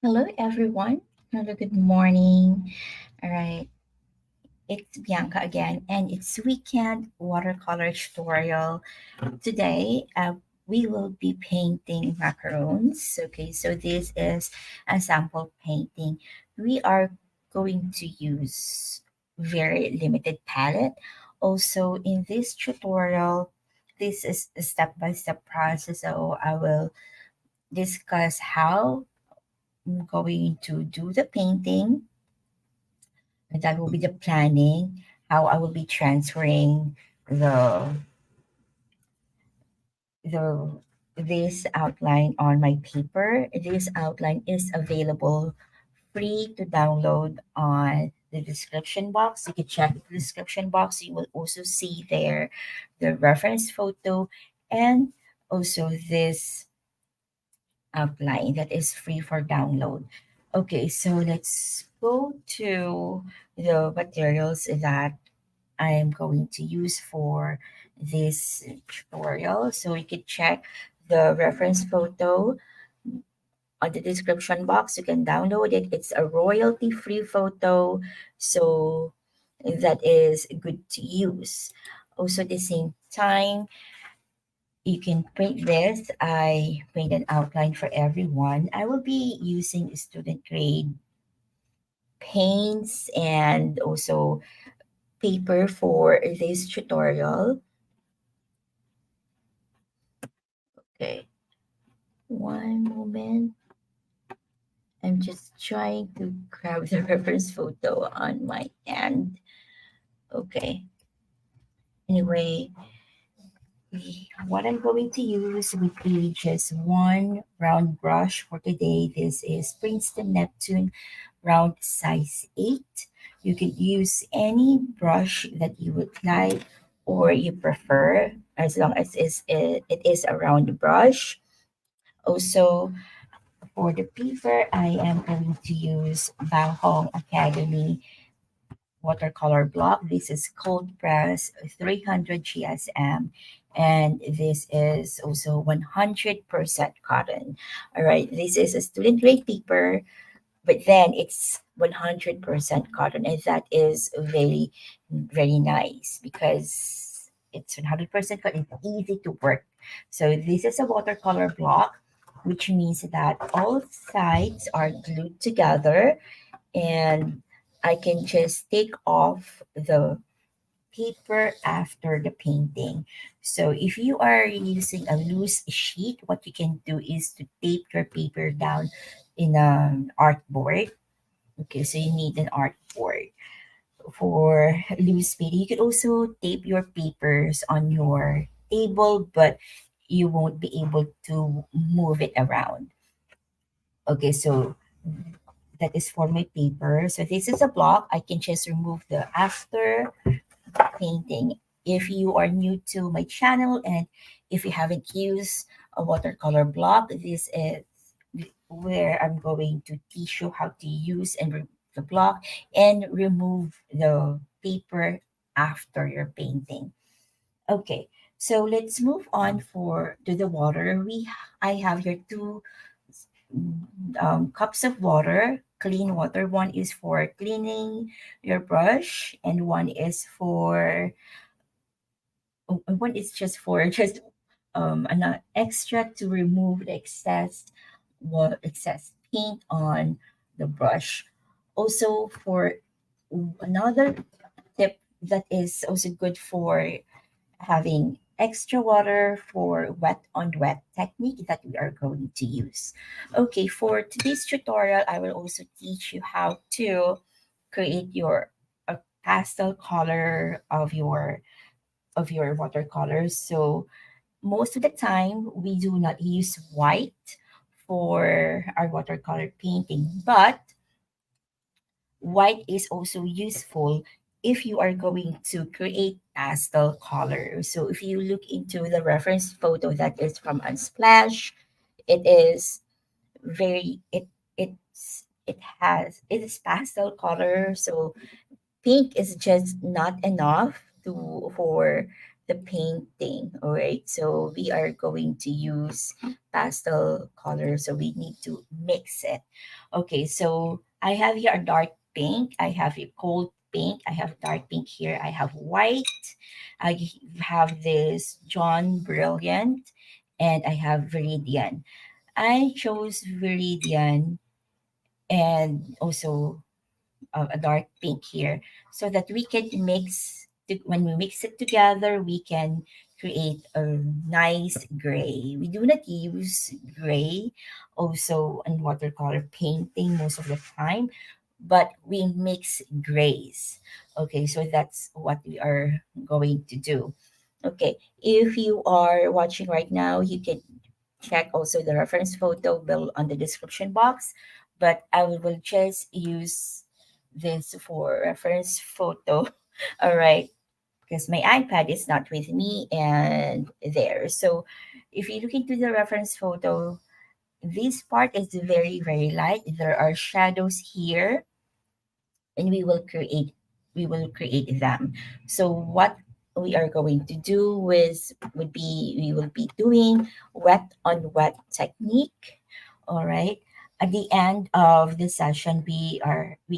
Hello, everyone. Hello, good morning. All right, it's Bianca again, and it's weekend watercolor tutorial. Today, we will be painting macarons. Okay, so this is a sample painting. We are going to use very limited palette. Also, in this tutorial, this is a step-by-step process. So I will discuss how I'm going to do the painting. And that will be the planning, how I will be transferring the the this outline on my paper. This outline is available free to download on the description box. You can check the description box. You will also see there the reference photo and also this outline that is free for download. Okay, so let's go to the materials that I'm going to use for this tutorial. So you can check the reference photo on the description box. You can download it. It's a royalty free photo. So that is good to use. Also, at the same time, you can print this. I made an outline for everyone. I will be using student grade paints and also paper for this tutorial. Okay, one moment. I'm just trying to grab the reference photo on my end. Okay. Anyway, what I'm going to use would be just one round brush for today. This is Princeton Neptune round size 8. You can use any brush that you would like or you prefer as long as it is a round brush. Also, for the paper, I am going to use Baohong Academy watercolor block. This is cold press 300 GSM, and this is also 100% cotton. All right, this is a student grade paper, but then it's 100% cotton, and that is very, very nice because it's 100% cotton. It's easy to work. So this is a watercolor block, which means that all sides are glued together, and I can just take off the paper after the painting. So if you are using a loose sheet, what you can do is to tape your paper down in an art board. Okay, so you need an art board for loose paper. You could also tape your papers on your table, but you won't be able to move it around. Okay, so that is for my paper. So this is a block. I can just remove the after painting. If you are new to my channel and if you haven't used a watercolor block, this is where I'm going to teach you how to use and the block and remove the paper after your painting. Okay, so let's move on for to the water. I have here two cups of water, clean water. One is for cleaning your brush, and one is just for just an extra to remove the excess paint on the brush. Also, for another tip that is also good for having extra water for wet on wet technique that we are going to use. Okay, for today's tutorial, I will also teach you how to create your pastel color of your watercolors. So most of the time, we do not use white for our watercolor painting, but white is also useful if you are going to create pastel color. So if you look into the reference photo that is from Unsplash, it is very it is pastel color. So pink is just not enough to for the painting. All right, so we are going to use pastel color, so we need to mix it. Okay, so I have here a dark pink, I have a cold pink, I have dark pink here, I have white, I have this John Brilliant, and I have Viridian. I chose Viridian and also a dark pink here so that we can when we mix it together, we can create a nice gray. We do not use gray also in watercolor painting most of the time, but we mix grays. Okay, so that's what we are going to do. Okay, if you are watching right now, you can check also the reference photo below on the description box, but I will just use this for reference photo. All right, because my iPad is not with me and there. So if you look into the reference photo, this part is very, very light. There are shadows here and we will create them. So what we are going to do would be we will be doing wet on wet technique. All right, at the end of the session we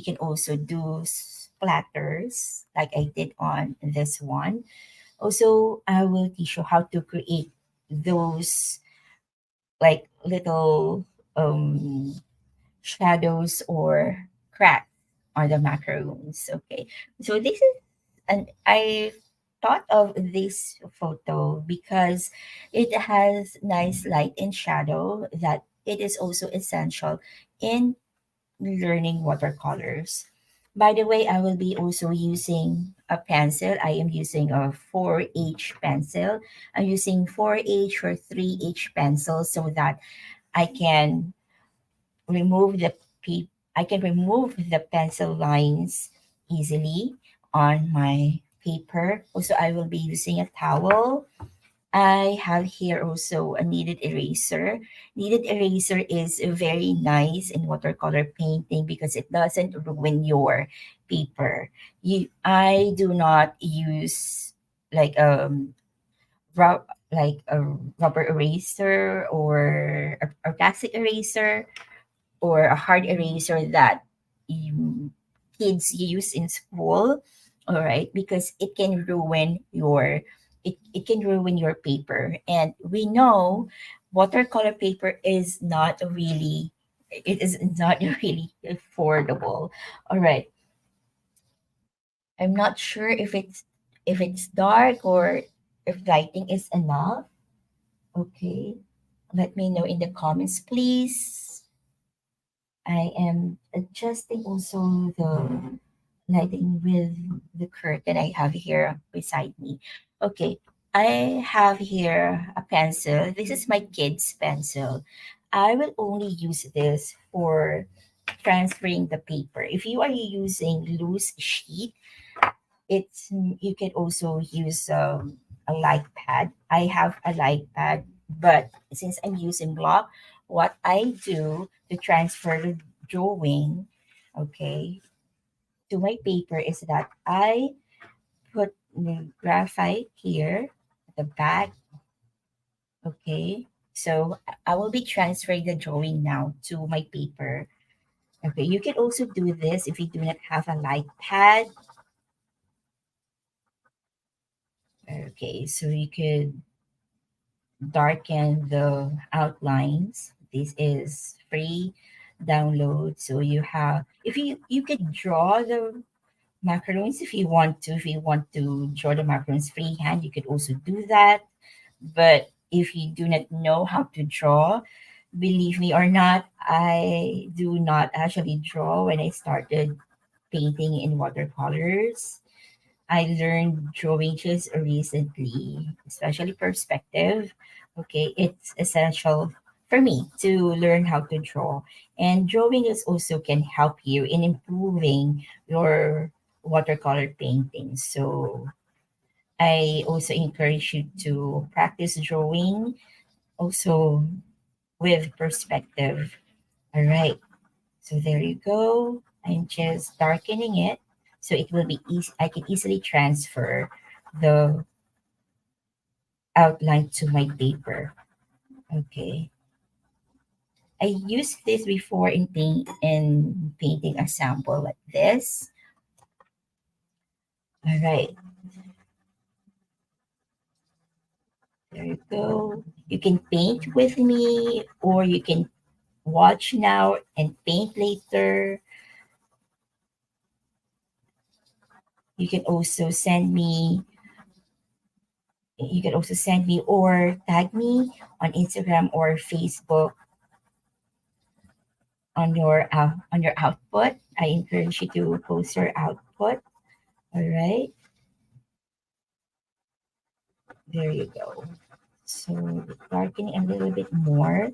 can also do splatters like I did on this one. Also, I will teach you how to create those like little shadows or cracks on the macaroons. Okay, so this is, and I thought of this photo because it has nice light and shadow that it is also essential in learning watercolors. By the way, I will be also using a pencil. I am using a 4H pencil. I'm using 4H or 3H pencil so that I can remove the I can remove the pencil lines easily on my paper. Also, I will be using a towel. I have here also a kneaded eraser. Kneaded eraser is very nice in watercolor painting because it doesn't ruin your paper. I do not use like like a rubber eraser or a plastic eraser or a hard eraser that you, kids use in school. All right, because it can ruin your paper, and we know watercolor paper is not really, it is not really affordable. All right, I'm not sure if it's dark or if lighting is enough. Okay, let me know in the comments please. I am adjusting also the lighting with the curtain I have here beside me. Okay, I have here a pencil. This is my kid's pencil. I will only use this for transferring the paper. If you are using loose sheet, it's you can also use a light pad. I have a light pad, but since I'm using block, what I do to transfer the drawing, okay, to my paper is that I put the graphite here at the back, okay. So I will be transferring the drawing now to my paper. Okay, you can also do this if you do not have a light pad. Okay, so you could darken the outlines. This is free download. So you have, if you could draw the macarons if you want to. If you want to draw the macarons freehand, you could also do that. But if you do not know how to draw, believe me or not, I do not actually draw when I started painting in watercolors. I learned drawing just recently, especially perspective. Okay, it's essential for me to learn how to draw. And drawing is also can help you in improving your watercolor painting. So I also encourage you to practice drawing also with perspective. All right. So there you go. I'm just darkening it so it will be easy. I can easily transfer the outline to my paper. Okay. I used this before in painting a sample like this. All right, there you go. You can paint with me, or you can watch now and paint later. You can also send me. You can also send me or tag me on Instagram or Facebook on your output. I encourage you to post your output. All right, there you go. So darkening a little bit more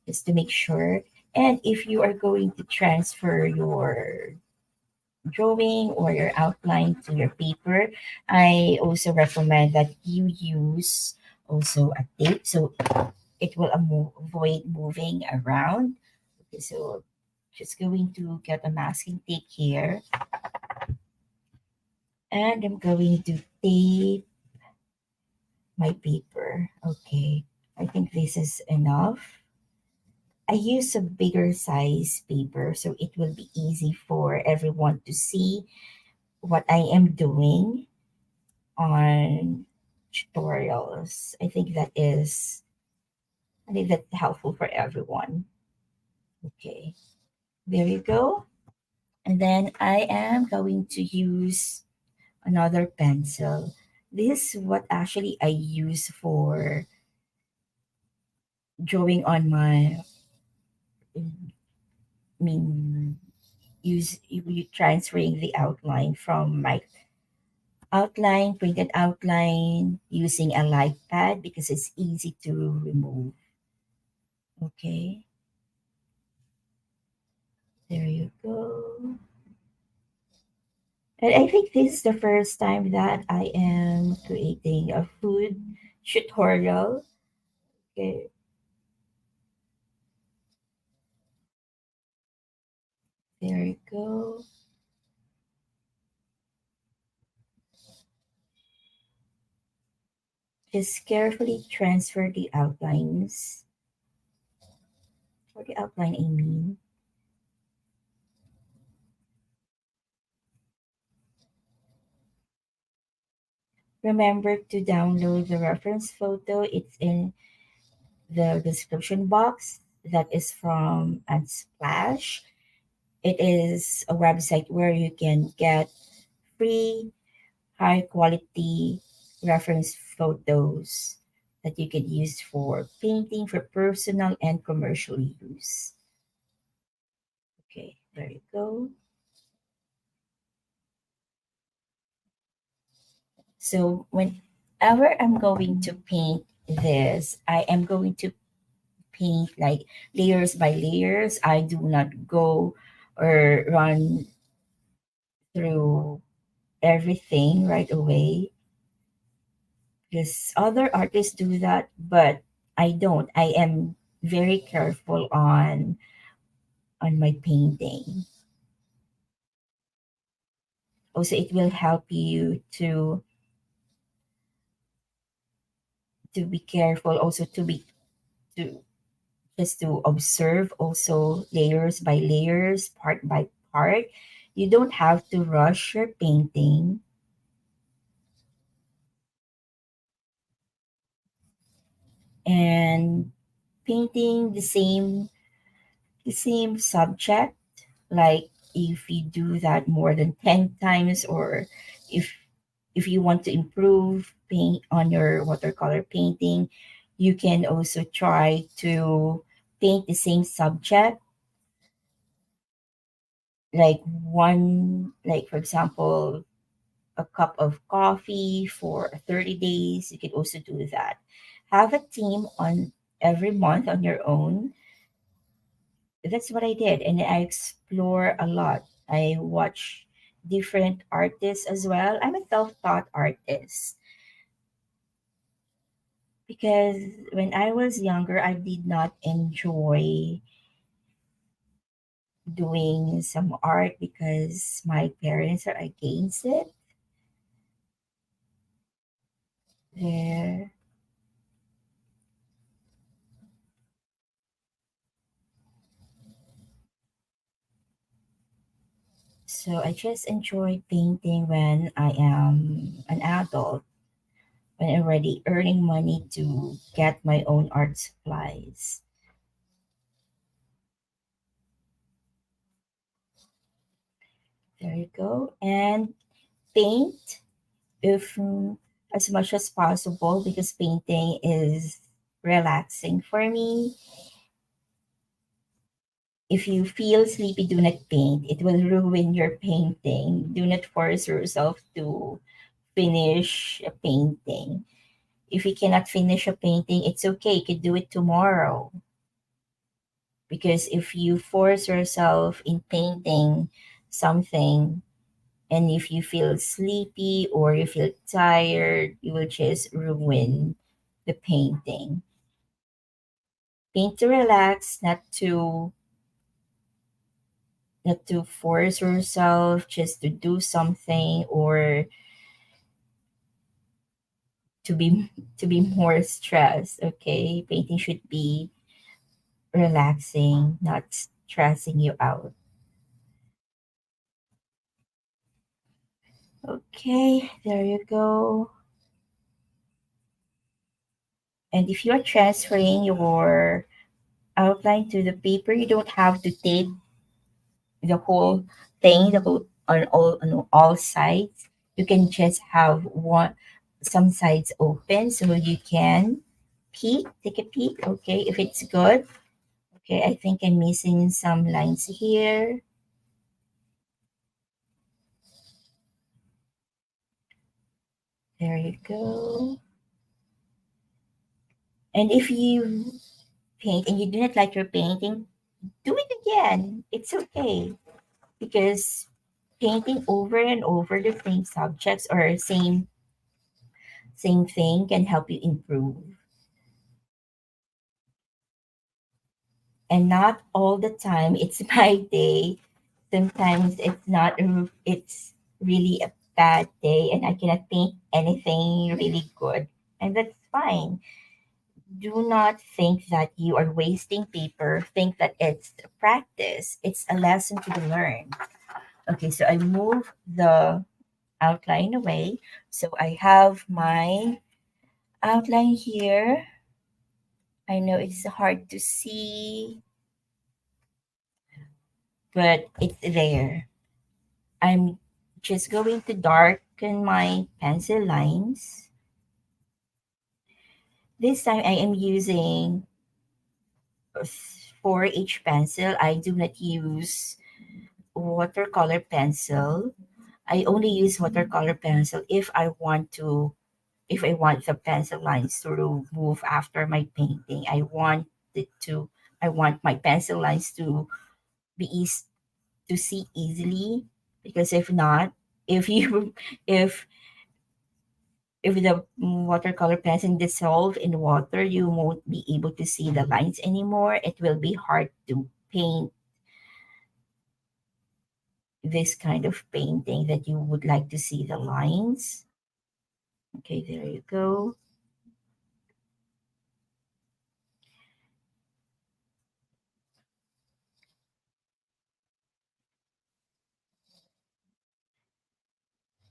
just to make sure. And if you are going to transfer your drawing or your outline to your paper, I also recommend that you use also a tape so it will avoid moving around. Okay, so just going to get a masking tape here, and I'm going to tape my paper. Okay, I think this is enough. I use a bigger size paper so it will be easy for everyone to see what I am doing on tutorials. I think that's helpful for everyone. Okay, there you go. And then I am going to use another pencil. This is what actually I use for drawing on my, I mean, you transferring the outline from my outline, printed outline using a light pad because it's easy to remove. Okay, there you go. And I think this is the first time that I am creating a food tutorial. Okay, there you go. Just carefully transfer the outlines, or the outline, I mean. Remember to download the reference photo. It's in the description box. That is from Unsplash. It is a website where you can get free, high quality reference photos that you can use for painting for personal and commercial use. Okay, there you go. So whenever I'm going to paint this, I am going to paint like layers by layers. I do not go or run through everything right away because other artists do that, but I don't. I am very careful on my painting. Also, it will help you to be careful. Also, to just to observe also layers by layers, part by part. You don't have to rush your painting, and painting the same subject, like if you do that more than 10 times, or if if you want to improve paint on your watercolor painting, you can also try to paint the same subject, like like for example, a cup of coffee for 30 days. You can also do that. Have a theme on every month on your own. That's what I did, and I explore a lot. I watch different artists as well. I'm a self-taught artist because when I was younger, I did not enjoy doing some art because my parents are against it. There. So I just enjoy painting when I am an adult, when I'm already earning money to get my own art supplies. There you go. And paint if as much as possible because painting is relaxing for me. If you feel sleepy, do not paint. It will ruin your painting. Do not force yourself to finish a painting. If you cannot finish a painting, it's okay. You could do it tomorrow. Because if you force yourself in painting something, and if you feel sleepy or you feel tired, you will just ruin the painting. Paint to relax, not to force yourself just to do something or to be to be more stressed. Okay, painting should be relaxing, not stressing you out. Okay, there you go. And if you're transferring your outline to the paper, you don't have to tape the whole thing, the whole on all sides. You can just have one some sides open so you can take a peek. Okay, if it's good. Okay, I think I'm missing some lines here. There you go. And if you paint and you do not like your painting, do it again. It's okay because painting over and over the same subjects or same thing can help you improve. And not all the time it's my day. Sometimes it's really a bad day and I cannot paint anything really good. And that's fine. Do not think that you are wasting paper. Think that it's a practice. It's a lesson to be learned. Okay, so I move the outline away. So I have my outline here. I know it's hard to see, but it's there. I'm just going to darken my pencil lines. This time I am using 4H pencil. I do not use watercolor pencil. I only use watercolor pencil if I want the pencil lines to move after my painting. It to I want my pencil lines to be easy to see easily because if not, if you if if the watercolor pencil dissolve in water, you won't be able to see the lines anymore. It will be hard to paint this kind of painting that you would like to see the lines. Okay, there you go.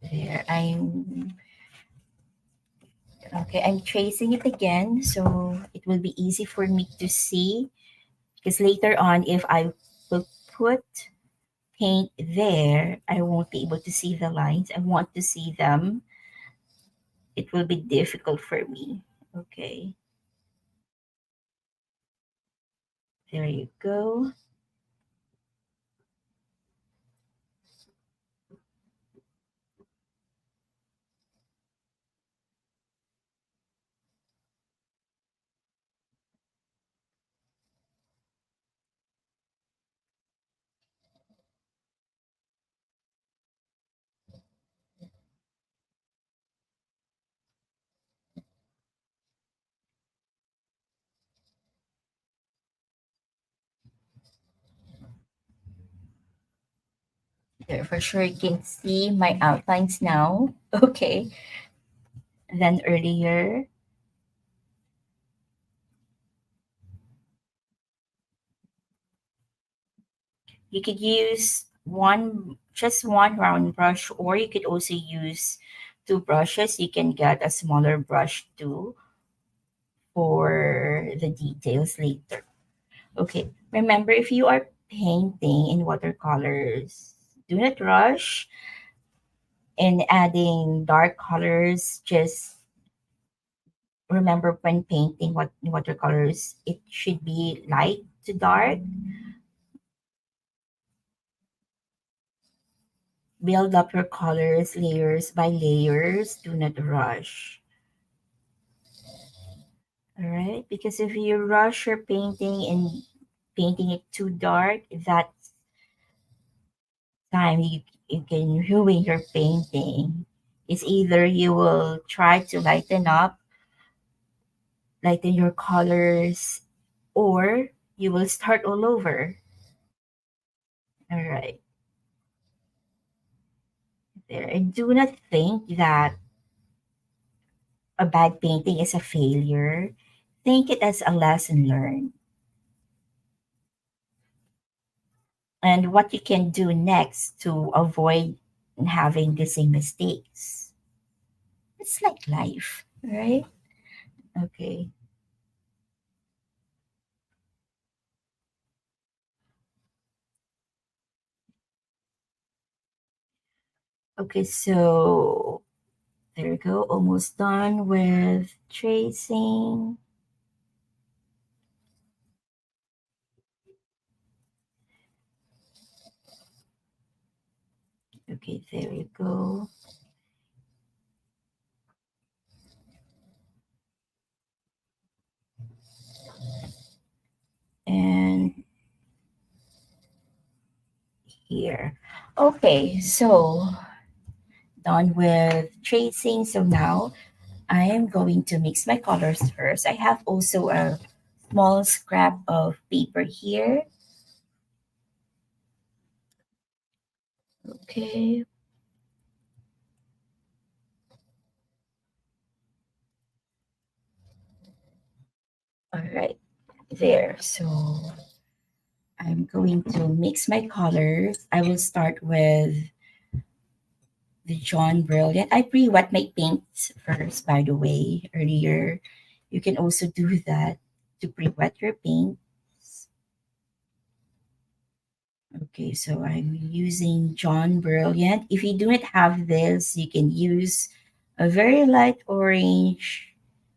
There, I'm tracing it again, so it will be easy for me to see. Because later on, if I will put paint there, I won't be able to see the lines. I want to see them. It will be difficult for me. Okay, there you go. There, for sure, you can see my outlines now. Okay, than earlier. You could use just one round brush, or you could also use two brushes. You can get a smaller brush too for the details later. Okay, remember, if you are painting in watercolors, do not rush in adding dark colors. Just remember, when painting watercolors, it should be light to dark. Build up your colors layers by layers. Do not rush. All right, because if you rush your painting and painting it too dark, that time you can ruin your painting. It's either you will try to lighten your colors, or you will start all over. All right, there. And do not think that a bad painting is a failure. Think it as a lesson learned, and what you can do next to avoid having the same mistakes. It's like life, right? Okay. Okay, so there we go. Almost done with tracing. Okay, there you go. And here. Okay, so done with tracing. So now I am going to mix my colors first. I have also a small scrap of paper here. Okay, all right, there. So I'm going to mix my colors. I will start with the Jaune Brilliant. I pre-wet my paints first, by the way, earlier. You can also do that to pre-wet your paints. Okay, so I'm using Jaune Brilliant. If you do not have this, you can use a very light orange.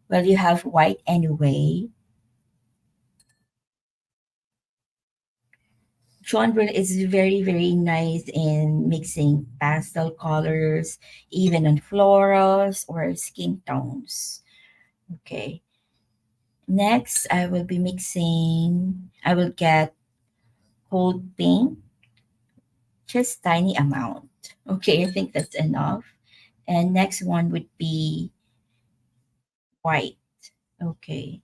Well, you have white anyway. Jaune Brilliant is very, very nice in mixing pastel colors, even on florals or skin tones. Okay. Next, I will get cold paint, just tiny amount. Okay, I think that's enough. And next one would be white. Okay,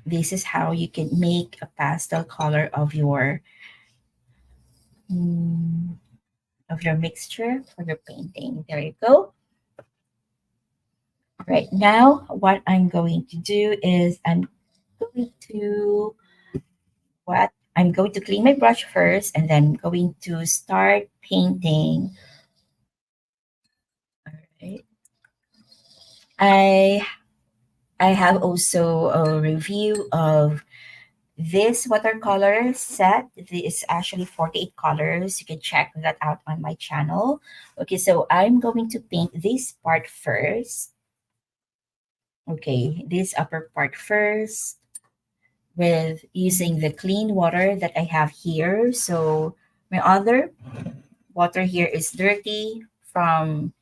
this is how you can make a pastel color mm, of your mixture for your painting. There you go. Right now, what I'm going to do is going to I'm going to clean my brush first, and then going to start painting. Right. I I have also a review of this watercolor set. This is actually 48 colors. You can check that out on my channel. Okay, so I'm going to paint this part first. Okay, this upper part first with using the clean water that I have here. So my other water here is dirty from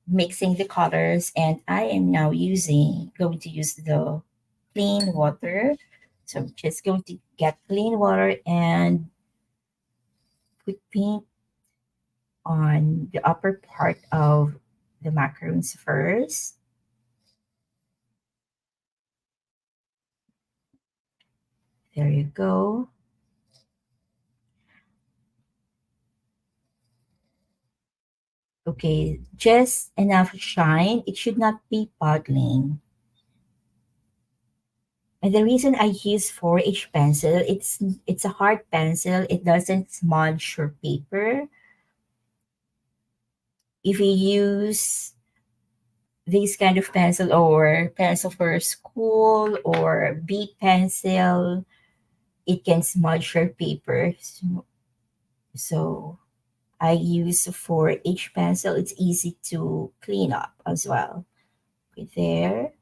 mixing the colors, and I am now going to use the clean water. So I'm just going to get clean water and put paint on the upper part of the macarons first. There you go. Okay, just enough shine. It should not be puddling. And the reason I use 4H pencil, it's a hard pencil. It doesn't smudge your paper. If you use this kind of pencil or pencil for school or B pencil, it can smudge your paper. So I use 4H pencil. It's easy to clean up as well. Okay, there.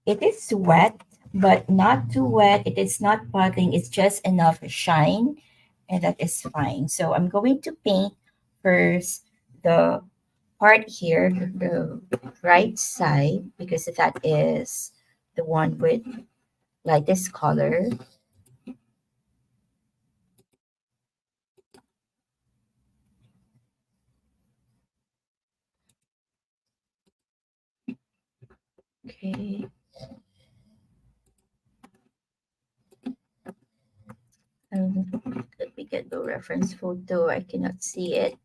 It is wet, but not too wet. It is not puddling. It's just enough shine, and that is fine. So I'm going to paint first the part here, the right side, because that is the one with lightest color. Okay. Let me get the reference photo. I cannot see it.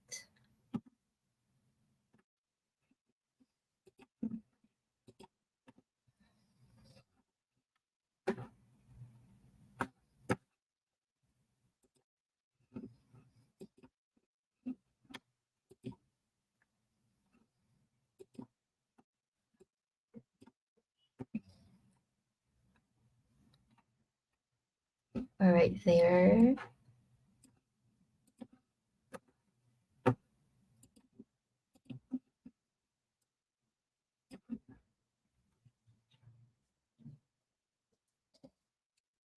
All right, there.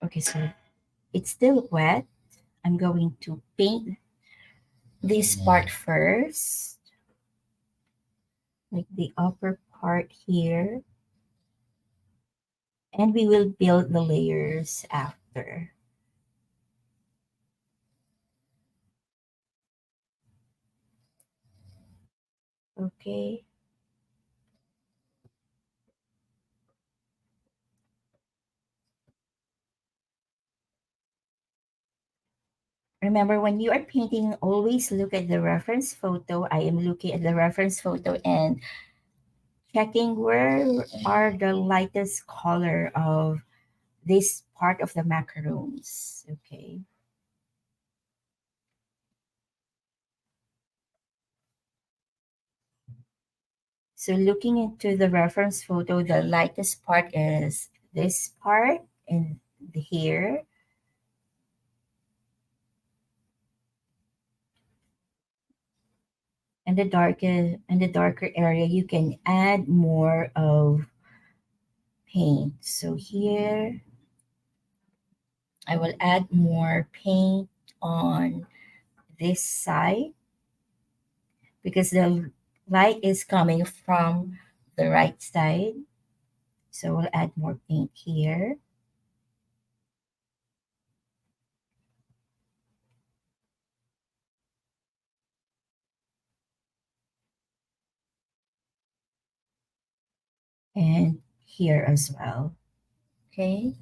Okay, so it's still wet. I'm going to paint this part first, like the upper part here, and we will build the layers after. Okay. Remember, when you are painting, always look at the reference photo. I am looking at the reference photo and checking where are the lightest color of this part of the macarons. Okay. So looking into the reference photo, the lightest part is this part and here. And the darker area, you can add more of paint. So here I will add more paint on this side because the light is coming from the right side. So we'll add more paint here. And here as well. Okay.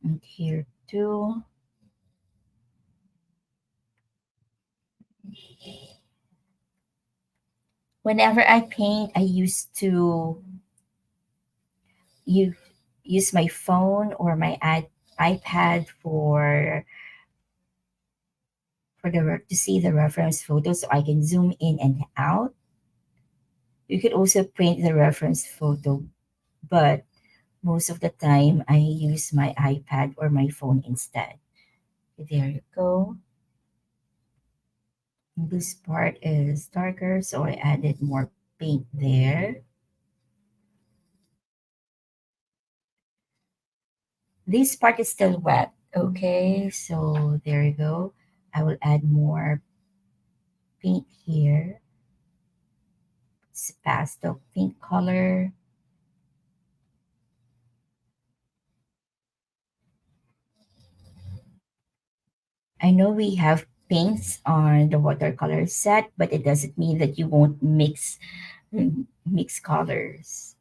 And here too. Whenever I paint, I used to use, use my phone or my iPad to see the reference photo so I can zoom in and out. You could also print the reference photo, but most of the time I use my iPad or my phone instead. There you go. This part is darker, so I added more paint there. This part is still wet. Okay, so there you go. I will add more paint here. It's pastel pink color. I know we have paints on the watercolor set, but it doesn't mean that you won't mix colors.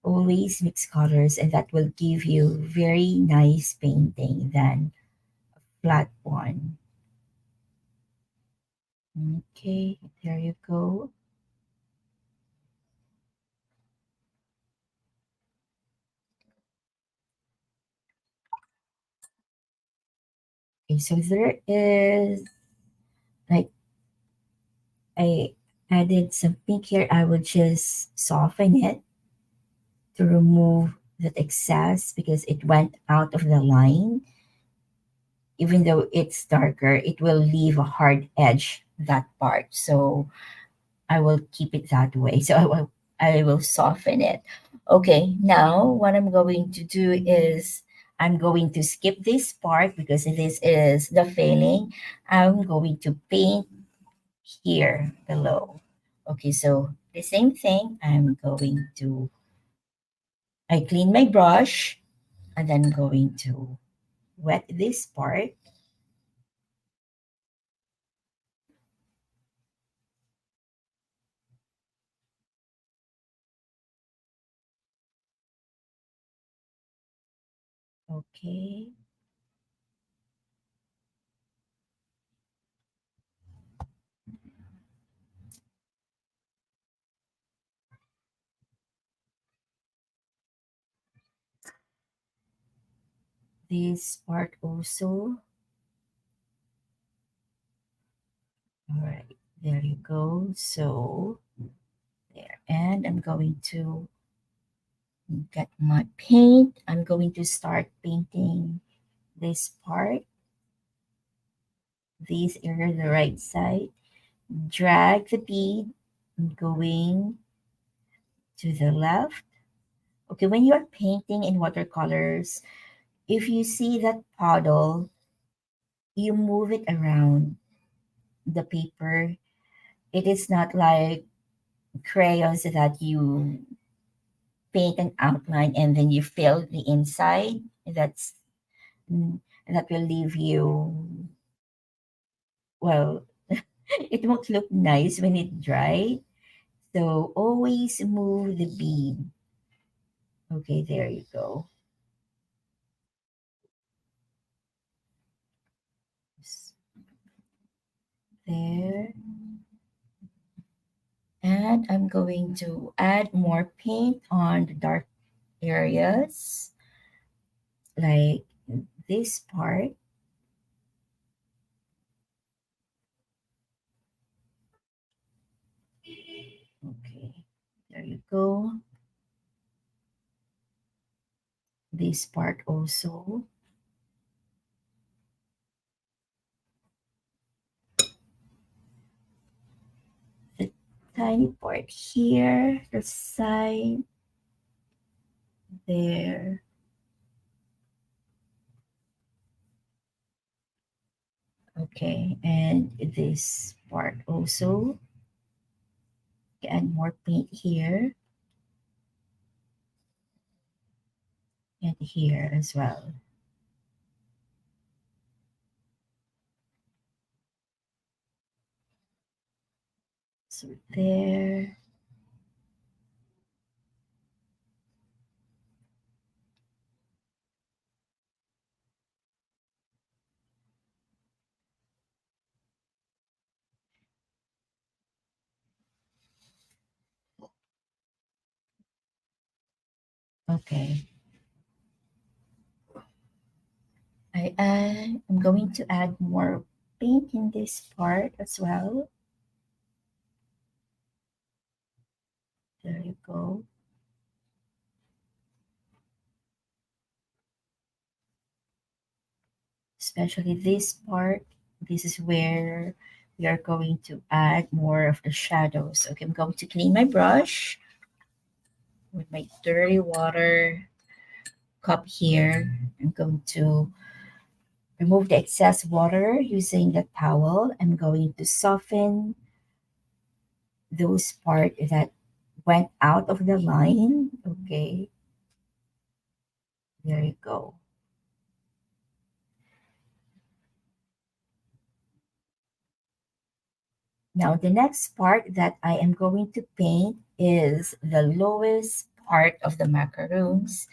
Always mix colors, and that will give you very nice painting than flat one. Okay, there you go. Okay, so there is like I added some pink here. I would just soften it to remove that excess because it went out of the line. Even though it's darker, it will leave a hard edge that part. So I will keep it that way. So I will soften it. Okay, now what I'm going to do is I'm going to skip this part because this is the filling. I'm going to paint here below. Okay, so the same thing. I clean my brush and then going to wet this part. Okay, this part also. All right, there you go. So there, and I'm going to get my paint. I'm going to start painting this part, this area, the right side. Drag the bead going to the left. Okay, when you're painting in watercolors, if you see that puddle, you move it around the paper. It is not like crayons that you paint an outline and then you fill the inside. Mm, that will leave you, well, it won't look nice when it dry. So always move the bead. Okay, there you go. S- There. And I'm going to add more paint on the dark areas, like this part. Okay, there you go. This part also. The tiny part here, the side, there. Okay, and this part also. Add more paint here and here as well. So there. Okay. I'm going to add more paint in this part as well. There you go. Especially this part. This is where we are going to add more of the shadows. Okay, I'm going to clean my brush with my dirty water cup here. I'm going to remove the excess water using the towel. I'm going to soften those part that went out of the line. Okay, there you go. Now, the next part that I am going to paint is the lowest part of the macaroons,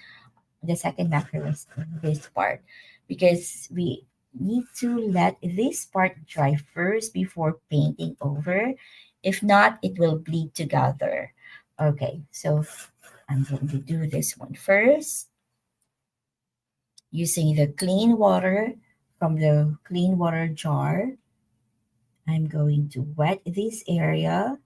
the second macaroons, this part, because we need to let this part dry first before painting over. If not, it will bleed together. Okay, so I'm going to do this one first using the clean water from the clean water jar. I'm going to wet this area.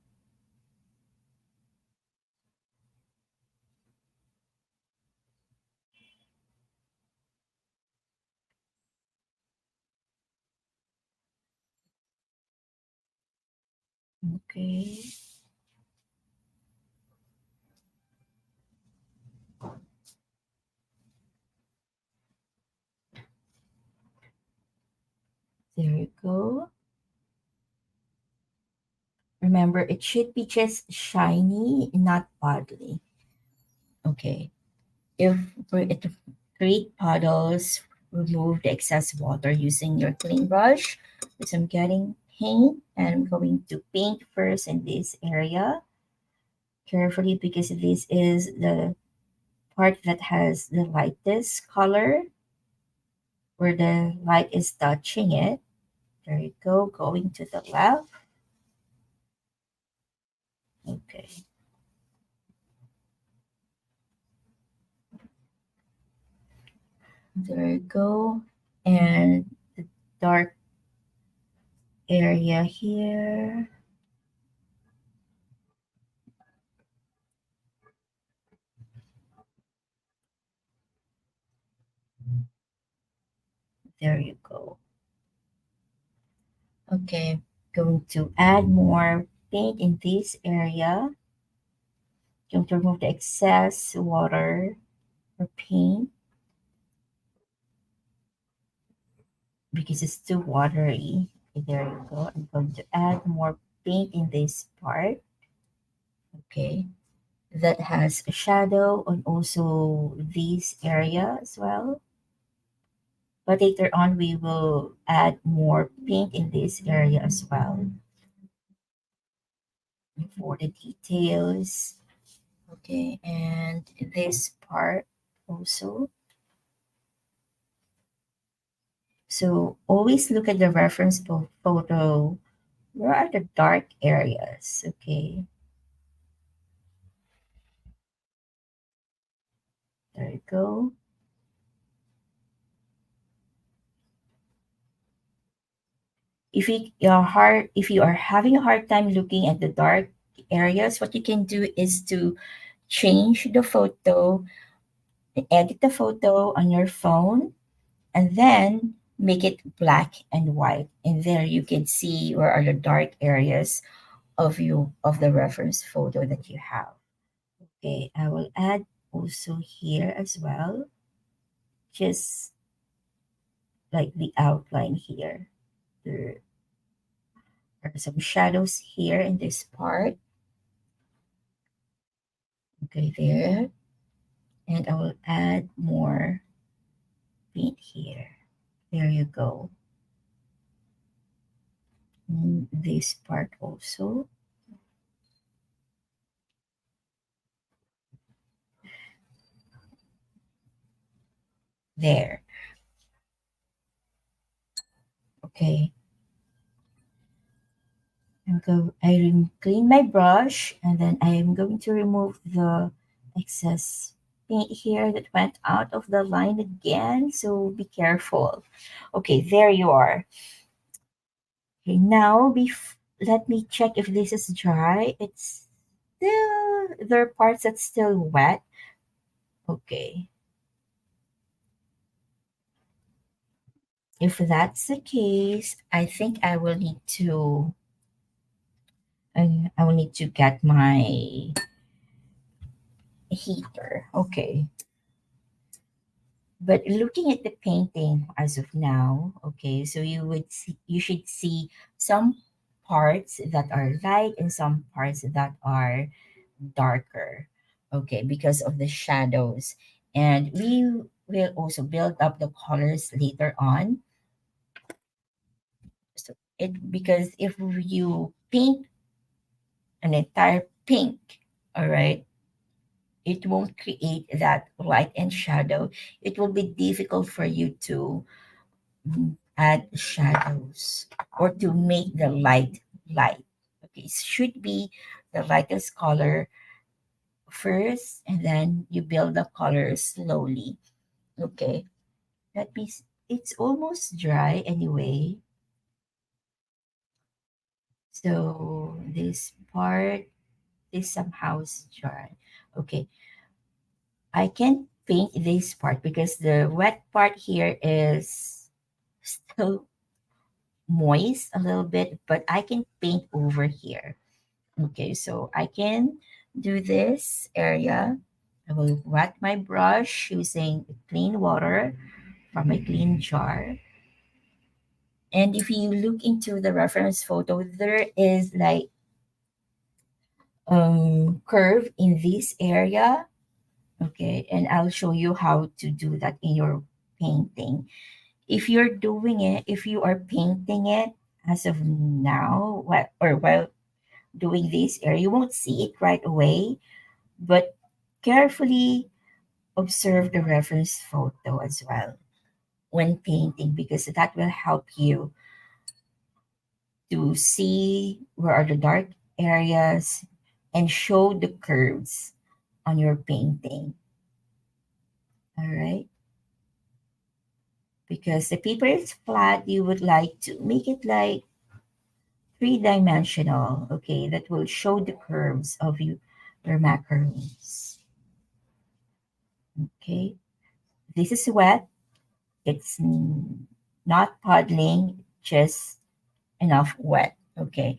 Okay, there you go. Remember, it should be just shiny, not puddly. Okay. If for it to create puddles, remove the excess water using your clean brush. So I'm getting paint and I'm going to paint first in this area carefully because this is the part that has the lightest color where the light is touching it. There you go, going to the left. Okay, there you go. And the dark area here. There you go. Okay, going to add more paint in this area. Going to remove the excess water or paint because it's too watery. Okay, there you go. I'm going to add more paint in this part. Okay, that has a shadow and also this area as well. But later on, we will add more paint in this area as well for the details. Okay, and this part also. So always look at the reference photo. Where are the dark areas? Okay, there you go. If you are having a hard time looking at the dark areas, what you can do is to change the photo, edit the photo on your phone, and then make it black and white. And there you can see where are the dark areas of the reference photo that you have. Okay, I will add also here as well, just like the outline here. There are some shadows here in this part. Okay, there. And I will add more paint here. There you go. This part also. There. Okay. Clean my brush and then I am going to remove the excess paint here that went out of the line again. So be careful. Okay, there you are. Okay, now let me check if this is dry. It's still, there are parts that's still wet. Okay, if that's the case, I think I will need to get my heater. Okay. But looking at the painting as of now, okay, so you should see some parts that are light and some parts that are darker, okay, because of the shadows. And we will also build up the colors later on. So it because if you paint an entire pink, all right, it won't create that light and shadow. It will be difficult for you to add shadows or to make the light light. Okay, it should be the lightest color first and then you build the color slowly. Okay, let me it's almost dry anyway. So this part is somehow dry. Okay, I can't paint this part because the wet part here is still moist a little bit, but I can paint over here. Okay, so I can do this area. I will wet my brush using clean water from a clean jar. And if you look into the reference photo, there is like curve in this area. Okay, and I'll show you how to do that in your painting. If you're doing it, if you are painting it as of now, while doing this area, you won't see it right away, but carefully observe the reference photo as well when painting because that will help you to see where are the dark areas and show the curves on your painting. All right. Because the paper is flat, you would like to make it like three-dimensional, okay, that will show the curves of your macarons. Okay. This is wet. It's not puddling, just enough wet. Okay.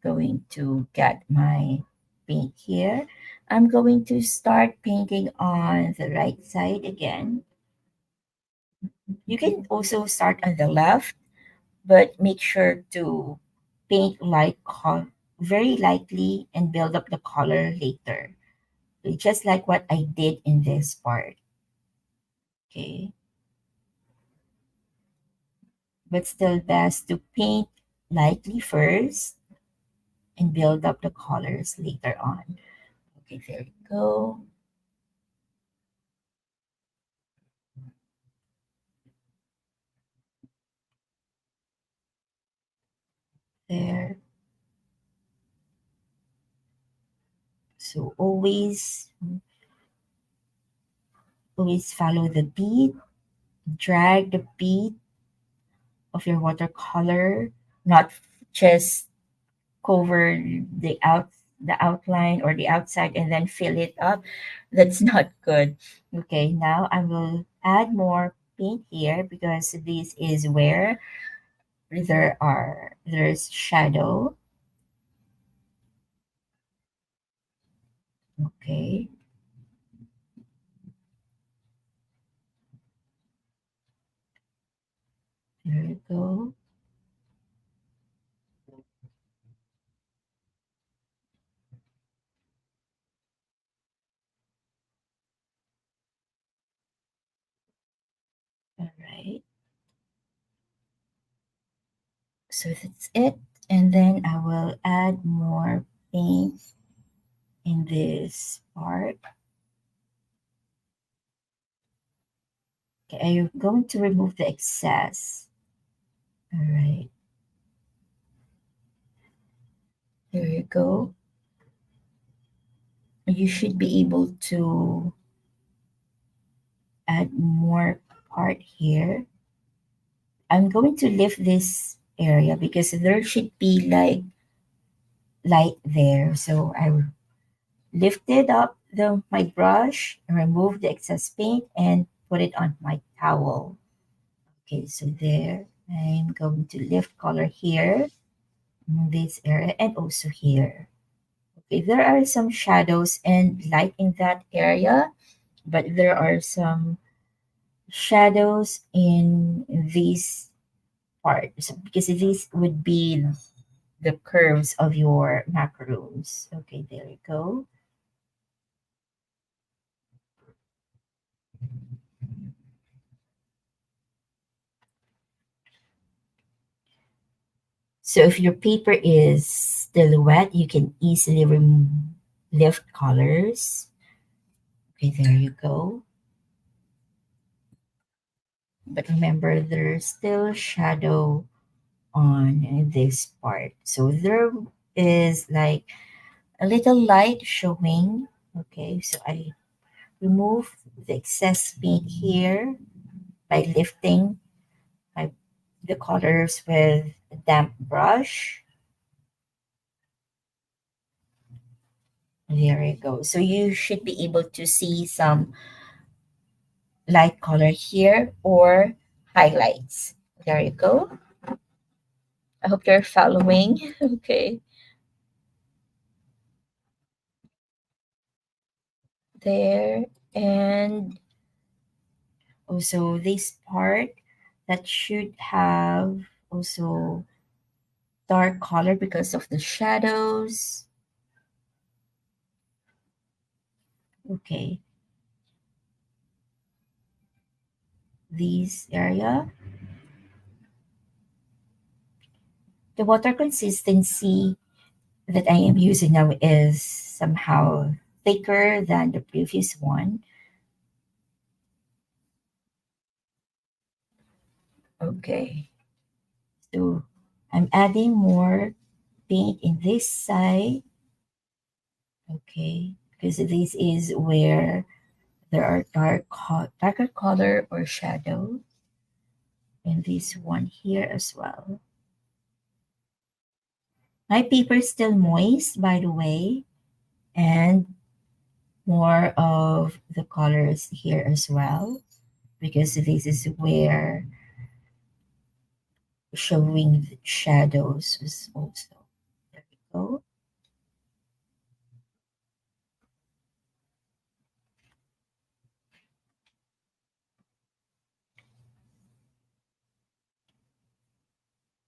Going to get my paint here. I'm going to start painting on the right side again. You can also start on the left, but make sure to paint very lightly and build up the color later. Just like what I did in this part. Okay. But still best to paint lightly first and build up the colors later on. Okay, there you go. There. So always follow the beat, drag the beat of your watercolor, not just cover the outline or the outside and then fill it up. That's not good. Okay, now I will add more paint here because this is where there's shadow. Okay, there you go. All right, so that's it. And then I will add more paint in this part. Okay, I'm going to remove the excess. All right, there you go. You should be able to add more part here. I'm going to lift this area because there should be like light there. So I lifted up my brush, remove the excess paint, and put it on my towel. Okay, so there. I'm going to lift color here in this area and also here. Okay, there are some shadows and light in that area, but there are some shadows in these parts because these would be the curves of your macaroons. Okay, there you go. So if your paper is still wet, you can easily lift colors. Okay, there you go. But remember, there's still shadow on this part. So there is like a little light showing. Okay, so I remove the excess paint here by lifting. the colors with a damp brush. There you go. So you should be able to see some light color here or highlights. There you go. I hope you're following. Okay. There. And also this part that should have also dark color because of the shadows. Okay. This area. The water consistency that I am using now is somehow thicker than the previous one. Okay. So I'm adding more paint in this side. Okay. Because this is where there are darker color or shadow. And this one here as well. My paper is still moist, by the way, and more of the colors here as well, because this is where showing the shadows is also. There we go.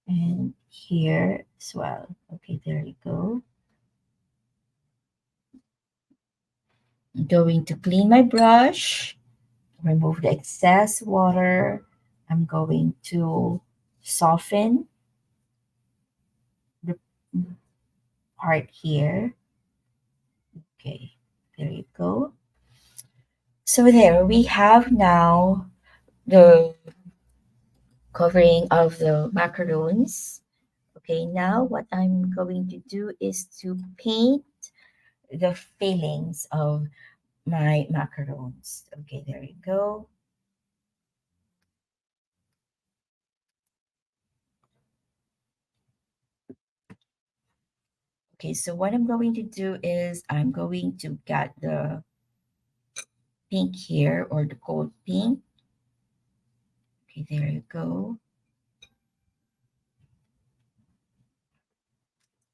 And here as well. Okay, there you go. I'm going to clean my brush, remove the excess water. I'm going to soften the part here. Okay, there you go. So there we have now the covering of the macaroons. Okay, now what I'm going to do is to paint the fillings of my macarons. Okay, there you go. Okay, so what I'm going to do is I'm going to get the pink here or the cold pink. Okay, there you go.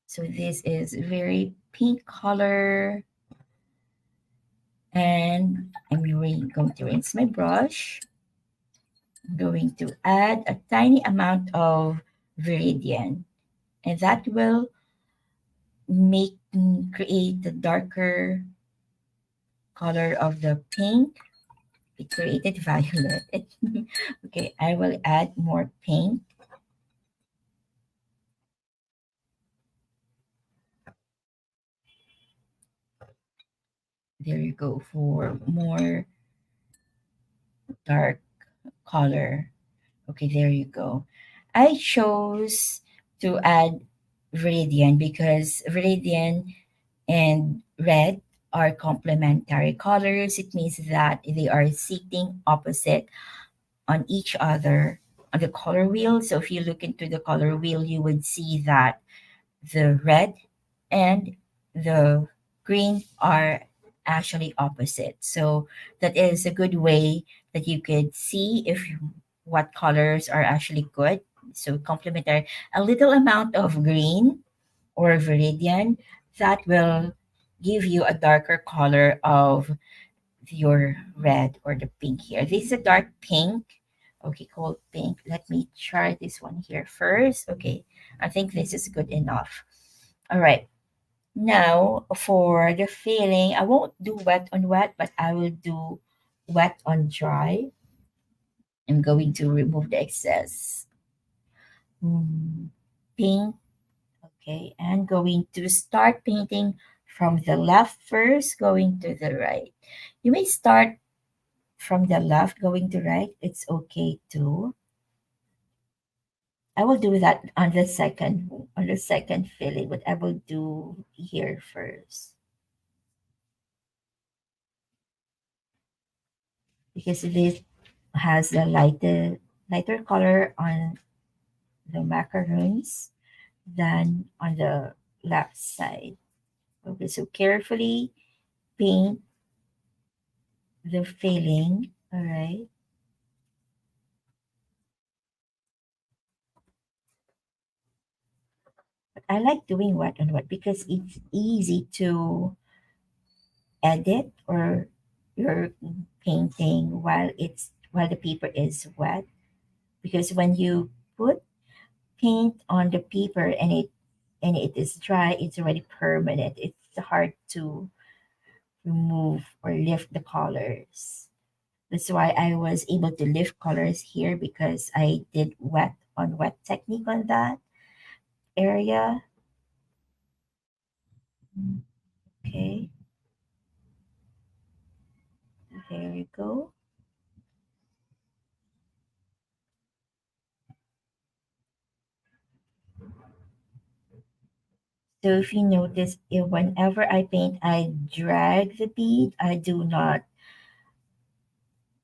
So this is very pink color. And I'm really going to rinse my brush. I'm going to add a tiny amount of Viridian. And that will create the darker color of the pink. It created violet. Okay, I will add more pink. There you go for more dark color. Okay, there you go. I chose to add Viridian because Viridian and red are complementary colors. It means that they are sitting opposite on each other on the color wheel. So if you look into the color wheel, you would see that the red and the green are actually opposite. So that is a good way that you could see if what colors are actually good. So complementary, a little amount of green or viridian that will give you a darker color of your red or the pink here. This is a dark pink. Okay, cold pink. Let me try this one here first. Okay, I think this is good enough. All right. Now for the filling, I won't do wet on wet, but I will do wet on dry. I'm going to remove the excess pink. Okay, and going to start painting from the left first, going to the right. You may start from the left going to right. It's okay too. I will do that on the second filling, but I will do here first because this has the lighter color on the macarons than on the left side. Okay, so carefully paint the filling. All right. But I like doing wet on wet because it's easy to edit or you're painting while the paper is wet. Because when you put paint on the paper and it is dry, it's already permanent. It's hard to remove or lift the colors. That's why I was able to lift colors here because I did wet on wet technique on that area. Okay, there you go. So if you notice, whenever I paint, I drag the bead. I do not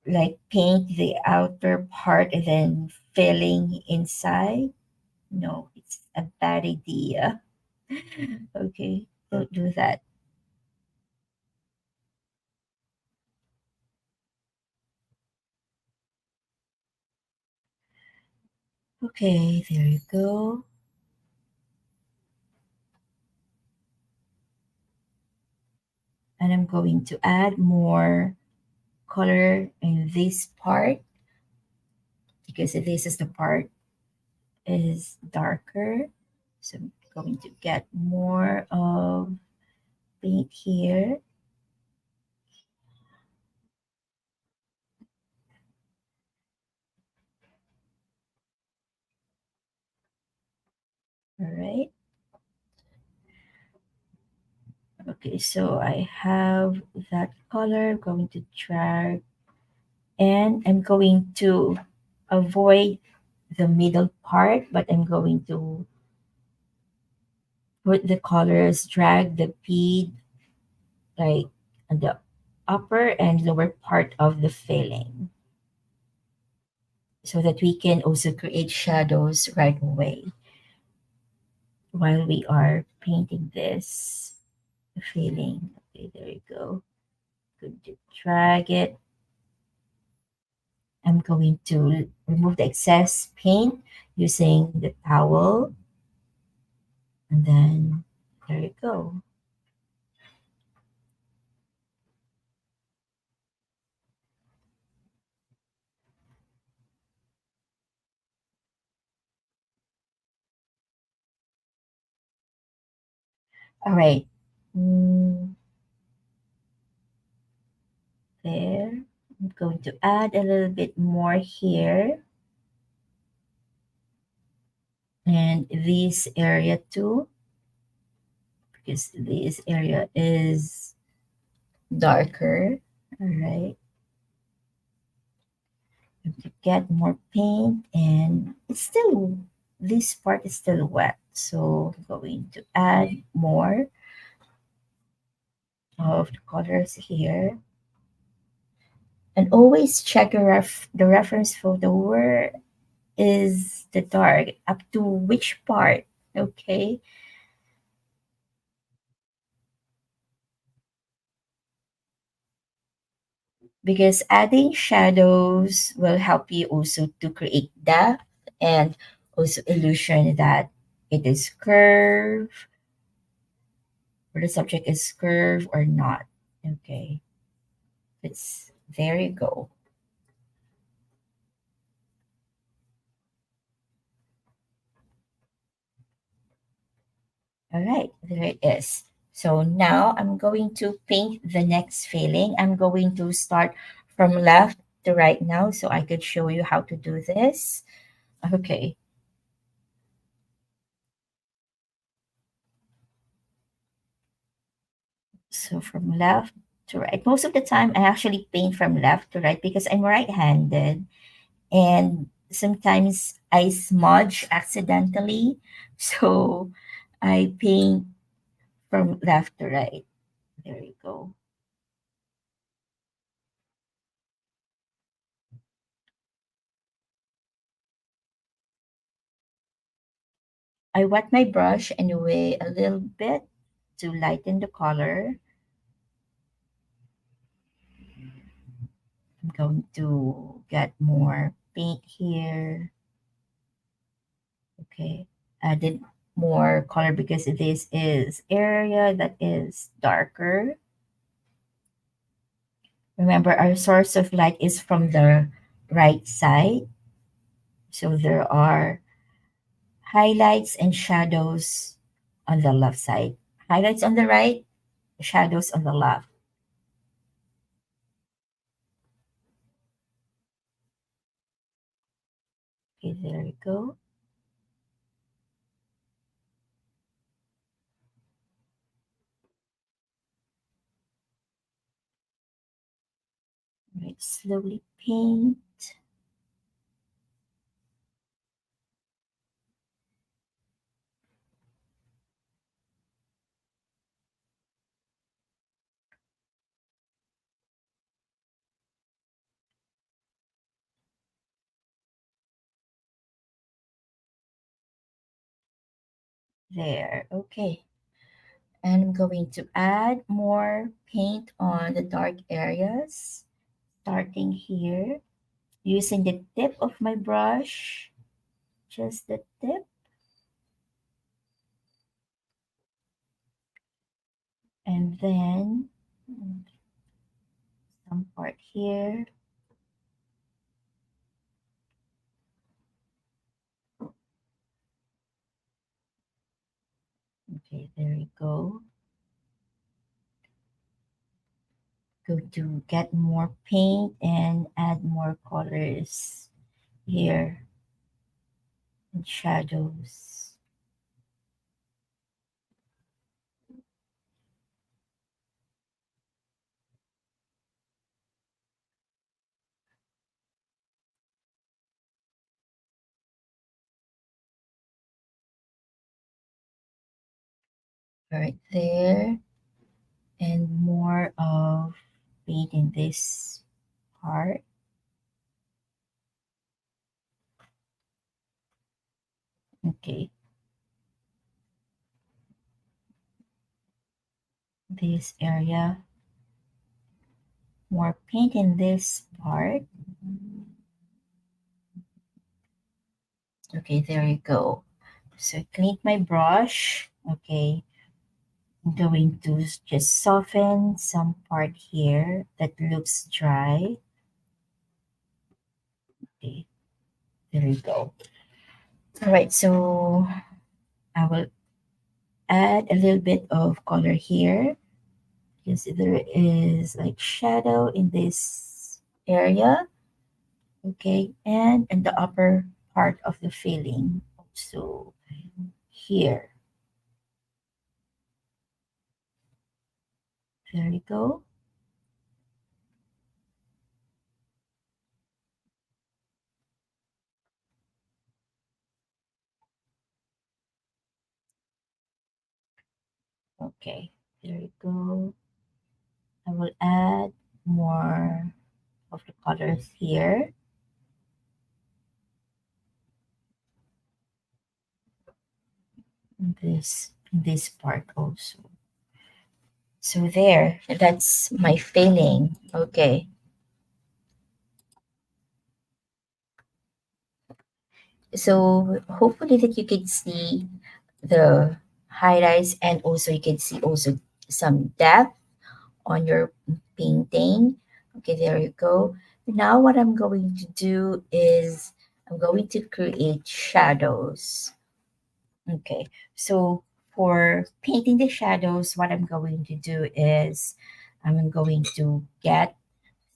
like paint the outer part and then filling inside. No, it's a bad idea. Okay, don't do that. Okay, there you go. And I'm going to add more color in this part because this is the part is darker. So I'm going to get more of paint here. All right. Okay, so I have that color. I'm going to drag and I'm going to avoid the middle part, but I'm going to put the colors, drag the bead like on the upper and lower part of the filling so that we can also create shadows right away while we are painting this filling. Okay, there you go. Good to drag it. I'm going to remove the excess paint using the towel and then there you go. All right. Mm, there. I'm going to add a little bit more here and this area too because this area is darker. All right. To get more paint and it's still this part is still wet. So I'm going to add more of the colors here. And always check the reference photo. Where is the dark? Up to which part? Okay. Because adding shadows will help you also to create depth and also illusion that it is curved or the subject is curved or not. Okay. It's there you go. All right, there it is. So now I'm going to paint the next filling. I'm going to start from left to right now so I could show you how to do this. Okay, so from left to right. Most of the time, I actually paint from left to right because I'm right-handed, and sometimes I smudge accidentally. So I paint from left to right. There you go. I wet my brush anyway a little bit to lighten the color. I'm going to get more paint here. Okay. Added more color because this is area that is darker. Remember, our source of light is from the right side. So there are highlights and shadows on the left side. Highlights on the right, shadows on the left. Okay, there we go. Right, slowly paint. There, okay. And I'm going to add more paint on the dark areas, starting here, using the tip of my brush, just the tip, and then some part here. Okay, there we go. Go to get more paint and add more colors here and shadows. Right there, and more of paint in this part. Okay, this area, more paint in this part. Okay, there you go. So clean my brush. Okay, I'm going to just soften some part here that looks dry. Okay, there you go. All right, so I will add a little bit of color here because there is like shadow in this area. Okay, and in the upper part of the filling. So here, there you go. Okay, there you go. I will add more of the colors here. This part also. So there, that's my filling. Okay. So hopefully that you can see the highlights and also you can see also some depth on your painting. Okay, there you go. Now what I'm going to do is I'm going to create shadows. Okay, so for painting the shadows, what I'm going to do is I'm going to get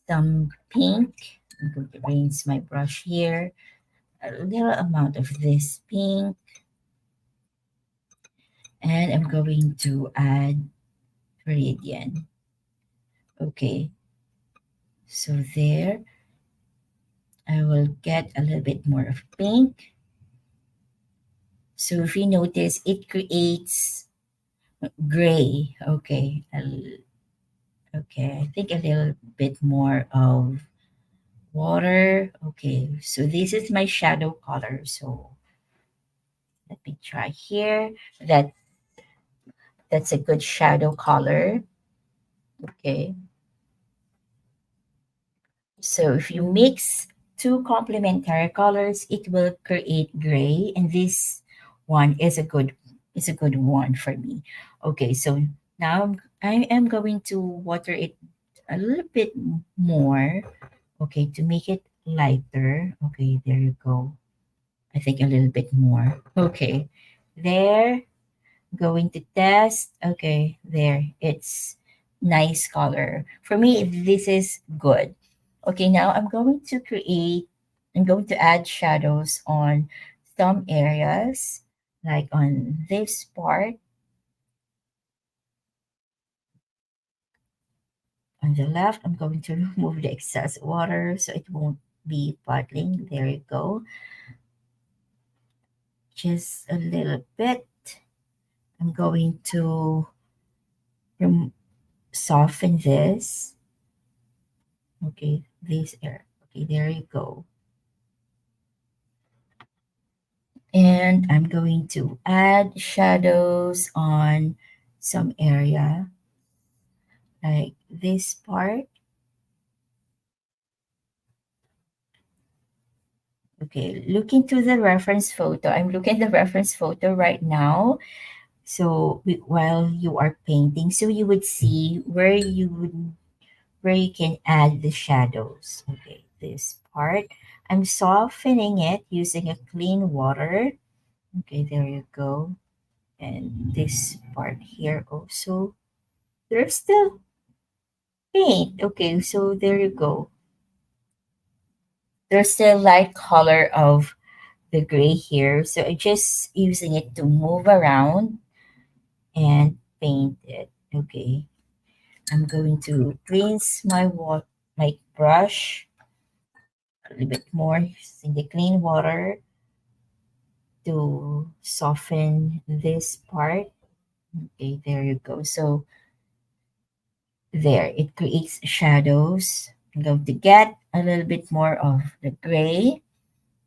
some pink. I'm going to rinse my brush here. A little amount of this pink. And I'm going to add Viridian. Okay, so there I will get a little bit more of pink. So if you notice, it creates gray. Okay, okay, I think a little bit more of water. Okay, so this is my shadow color. So Let me try here. That that's a good shadow color. Okay. So if you mix two complementary colors, it will create gray, and this one is a good one for me. Okay, so now I am going to water it a little bit more. Okay, to make it lighter. Okay, there you go. I think a little bit more. Okay, there. Going to test. Okay, there. It's nice color. For me, this is good. Okay, now I'm going to add shadows on some areas, like on this part, on the left. I'm going to remove the excess water so it won't be puddling. There you go. Just a little bit. I'm going to rem- soften this. Okay, this area. Okay, there you go. And I'm going to add shadows on some area, like this part. Okay, look into the reference photo. I'm looking at the reference photo right now. So while you are painting, so you would see where you can add the shadows. Okay, this part. I'm softening it using a clean water. Okay, there you go. And this part here also. There's still paint. Okay, so there you go. There's still light color of the gray here. So I'm just using it to move around and paint it. Okay. I'm going to rinse my brush a little bit more using the clean water to soften this part. Okay, there you go. So there, it creates shadows. I'm going to get a little bit more of the gray.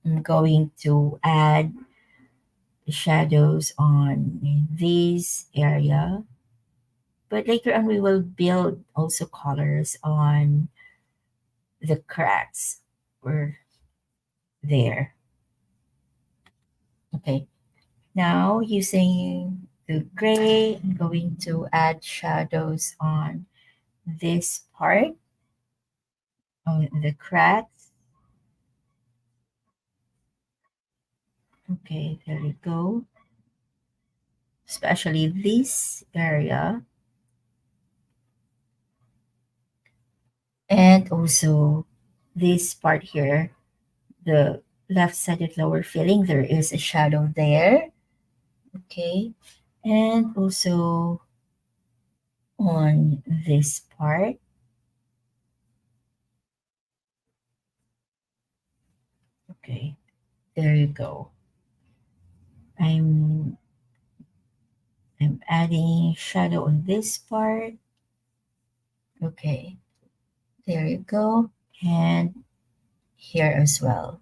I'm going to add shadows on this area. But later on, we will build also colors on the cracks or there. Okay. Now, using the gray, I'm going to add shadows on this part, on the cracks. Okay, there we go. Especially this area. And also this part here, the left-sided lower filling, there is a shadow there. Okay. And also on this part. Okay. There you go. I'm I'm adding shadow on this part. Okay. There you go. And here as well.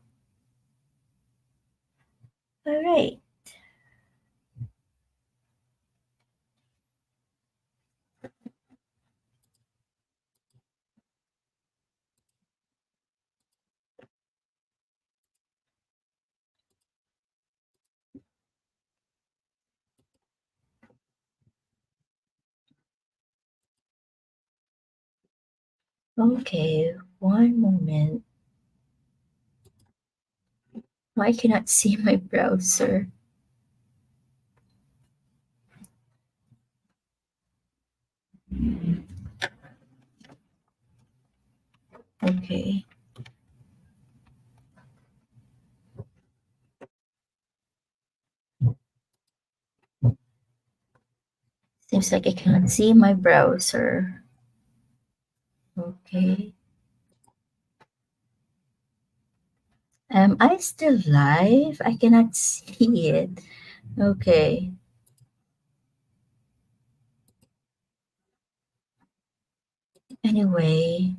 All right. Okay. One moment. I cannot see my browser. Okay. Seems like I cannot see my browser. Okay. Am I still live? I cannot see it. Okay. Anyway,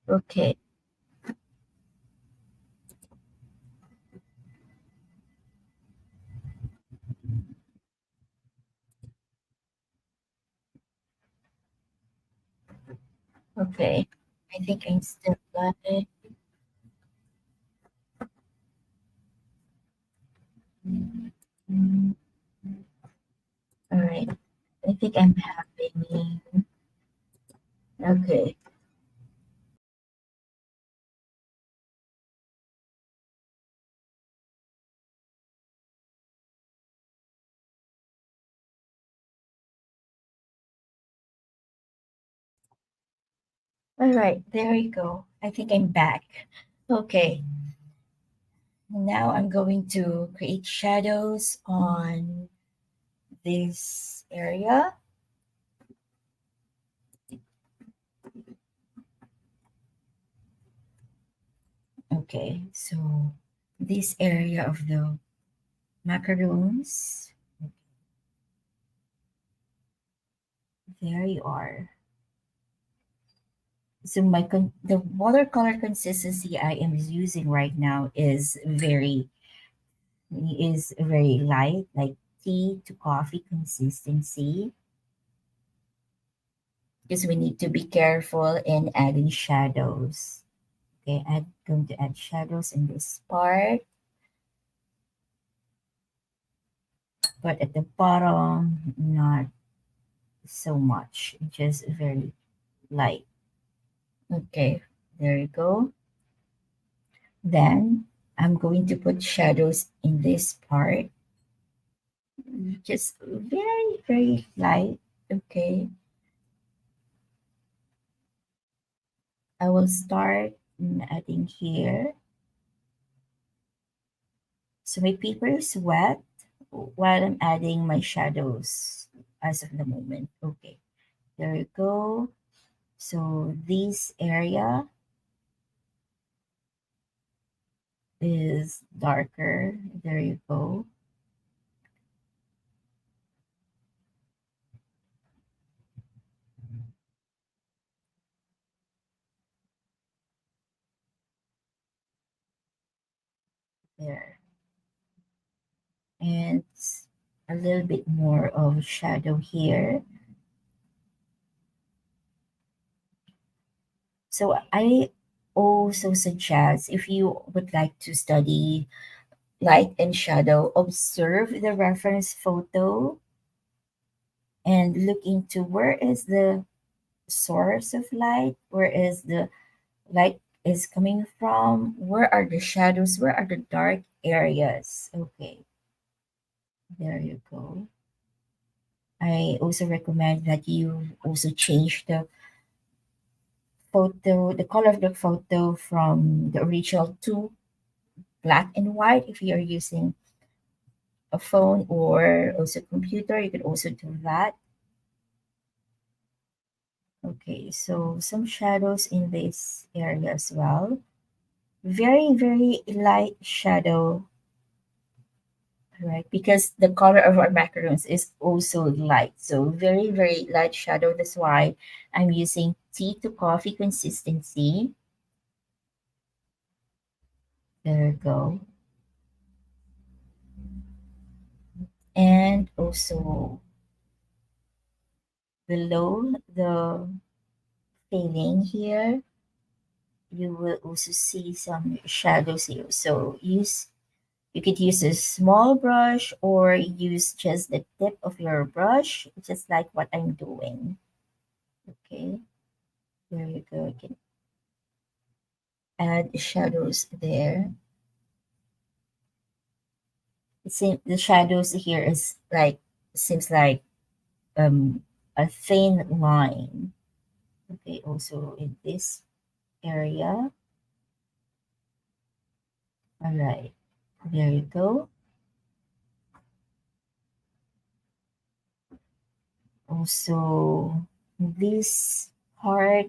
Okay. Okay. I think I'm still live. Mm, all right. I think I'm having. Okay. All right. There you go. I think I'm back. Okay. Now I'm going to create shadows on this area. Okay. So this area of the macaroons. There you are. So the watercolor consistency I am using right now is very light, like tea to coffee consistency, because we need to be careful in adding shadows. Okay, I'm going to add shadows in this part, but at the bottom, not so much, just very light. Okay, there you go. Then I'm going to put shadows in this part, just very, very light. Okay, I will start adding here. So my paper is wet while I'm adding my shadows as of the moment. Okay, there you go. So this area is darker. There you go. There. And a little bit more of shadow here. So I also suggest, if you would like to study light and shadow, observe the reference photo and look into where is the source of light, where is the light is coming from, where are the shadows, where are the dark areas. Okay, there you go. I also recommend that you also change the photo, the color of the photo from the original to black and white. If you're using a phone or also computer, you could also do that. Okay, so some shadows in this area as well. Very, very light shadow, right? Because the color of our macarons is also light. So very, very light shadow. That's why I'm using tea to coffee consistency. There we go. And also below the painting here, you will also see some shadows here. So you could use a small brush or use just the tip of your brush, just like what I'm doing. Okay, there you go. You can add shadows there. The shadows here is like seems like um a thin line. Okay, also in this area. All right, there you go. Also, this part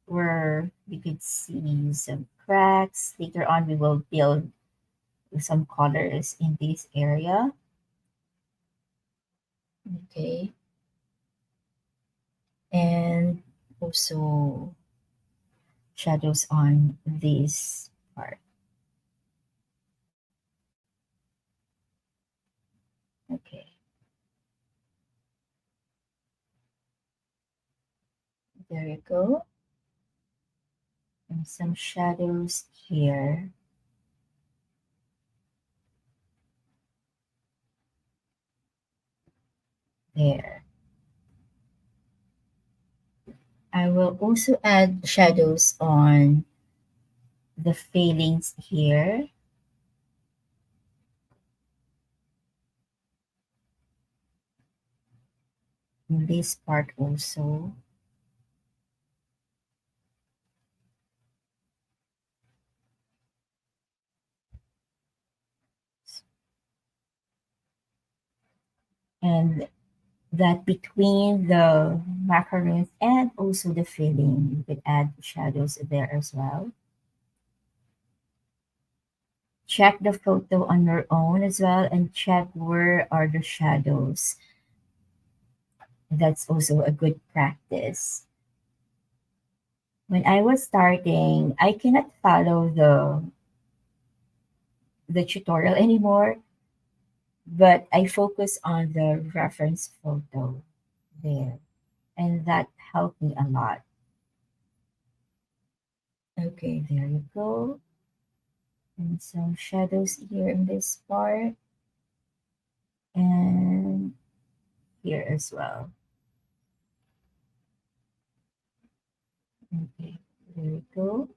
where you could see some cracks. Later on, we will build some colors in this area. Okay. And also shadows on this part. Okay. There you go. And some shadows here. There. I will also add shadows on the fillings here in this part also. And that between the macarons and also the filling, you could add shadows there as well. Check the photo on your own as well and check where are the shadows. That's also a good practice. When I was starting, I cannot follow the tutorial anymore, but I focus on the reference photo there, and that helped me a lot. Okay, there you go. And some shadows here in this part and here as well. Okay, there we go.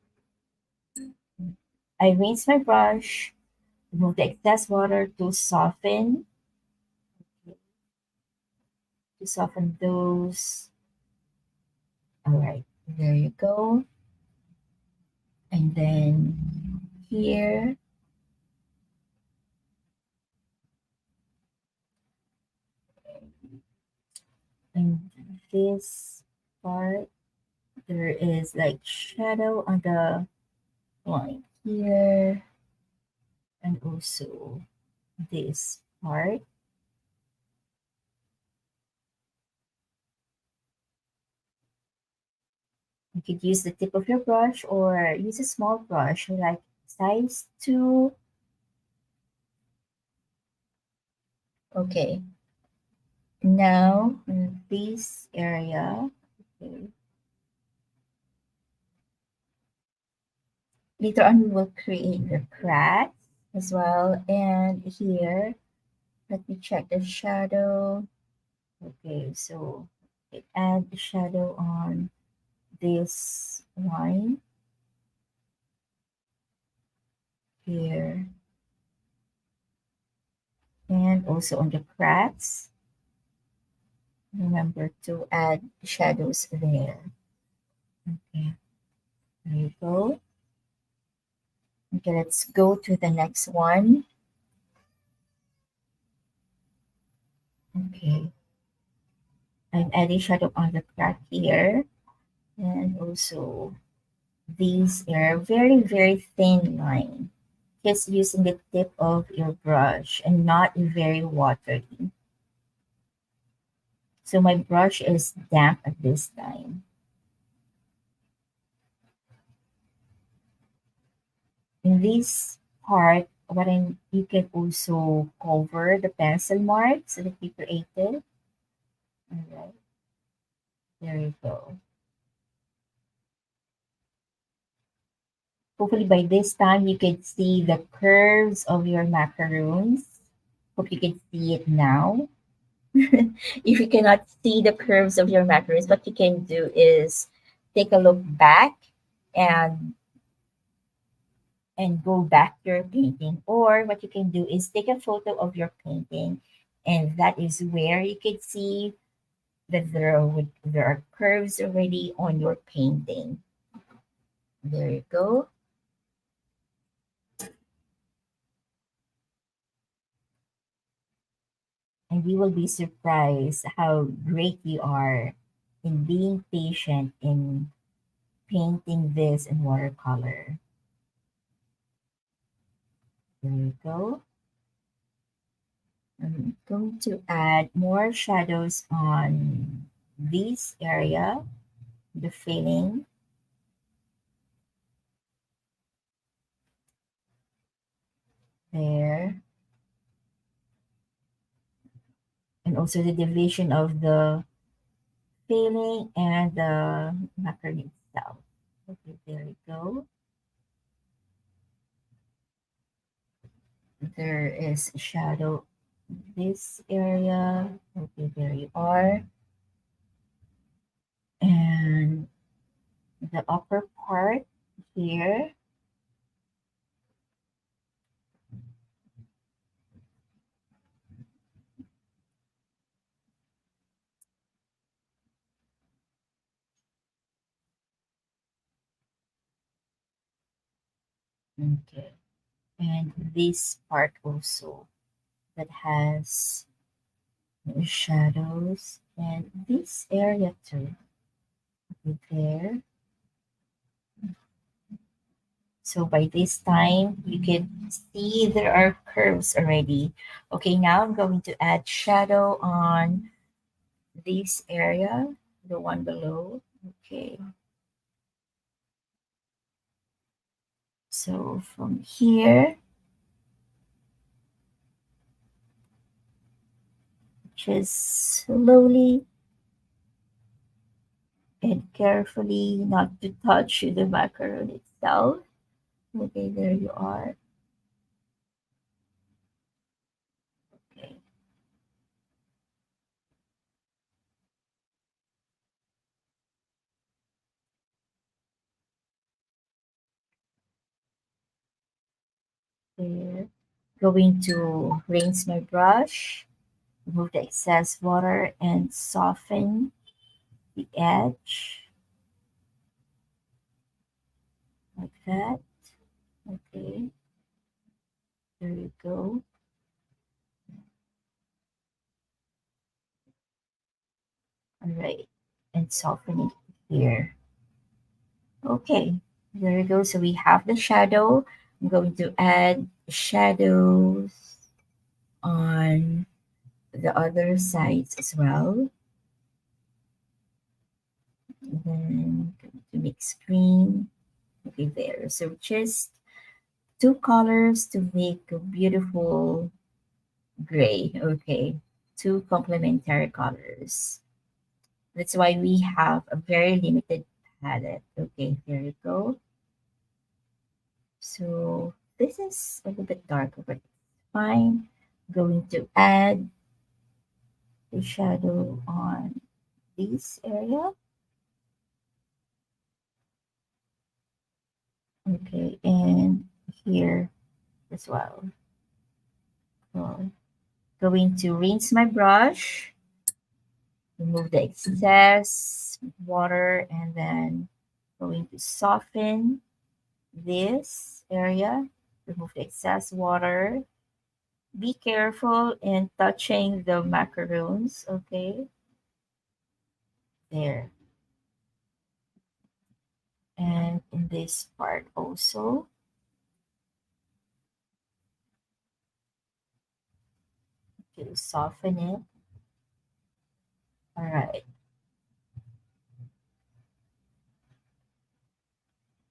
I rinse my brush, remove the excess water to soften those. All right, there you go. And then here, and this part, there is like shadow on the line here, and also this part. You could use the tip of your brush or use a small brush like size 2. Okay, now in this area, okay, later on we will create the cracks as well. And here, let me check the shadow. Okay, so add the shadow on this line here and also on the cracks. Remember to add shadows there. Okay, there you go. Okay, let's go to the next one. Okay, I'm adding shadow on the crack here and also these are very, very thin line. Just using the tip of your brush and not very watery. So my brush is damp at this time. In this part, you can also cover the pencil marks that we created. All right, there you go. Hopefully by this time you can see the curves of your macaroons. Hope you can see it now. If you cannot see the curves of your macaroons, what you can do is take a look back and go back to your painting. Or what you can do is take a photo of your painting, and that is where you can see that there are curves already on your painting. There you go. And you will be surprised how great you are in being patient in painting this in watercolor. There you go. Going to add more shadows on this area, the filling there, and also the division of the filling and the macaroni itself. Okay, there we go. There is shadow this area. Okay, there you are. And the upper part here. Okay. And this part also that has shadows and this area too. Okay, there. So by this time, you can see there are curves already. Okay, now I'm going to add shadow on this area, the one below. Okay, so from here, just slowly and carefully, not to touch the macaron itself. Okay, there you are. Okay, there. Going to rinse my brush, remove the excess water, and soften the edge like that. Okay, there you go. All right, and soften it here. Okay, there you go. So we have the shadow. I'm going to add shadows on the other sides as well. And then going to mix green. Okay, there. So just two colors to make a beautiful gray. Okay, two complementary colors. That's why we have a very limited palette. Okay, there you go. So this is a little bit darker, but it's fine. Going to add the shadow on this area. Okay, and here as well. So going to rinse my brush, remove the excess water, and then going to soften this area, remove the excess water. Be careful in touching the macaroons, okay? There. And in this part also, to soften it. All right.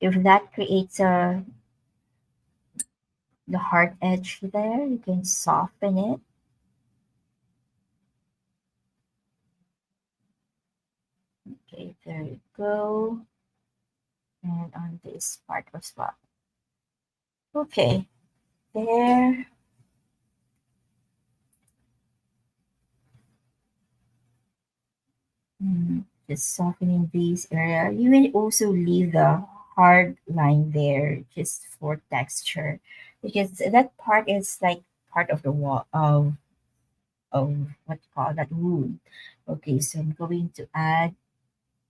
If that creates the hard edge there, you can soften it. Okay, there you go. And on this part as well. Okay, there. Just softening this area. You will also leave the hard line there just for texture because that part is like part of the wall of what you call that wood. Okay, so I'm going to add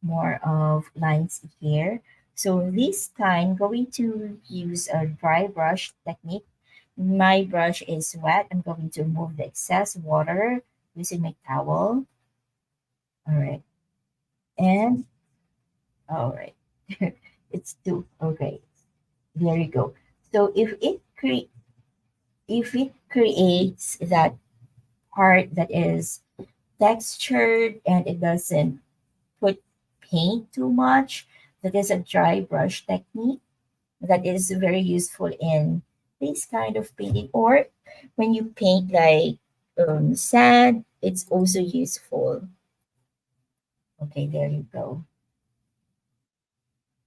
more of lines here. So this time, going to use a dry brush technique. My brush is wet. I'm going to remove the excess water using my towel. All right. And all right. It's two. Okay. There you go. So if it creates that part that is textured and it doesn't put paint too much. That is a dry brush technique that is very useful in this kind of painting. Or when you paint like sand, it's also useful. Okay, there you go.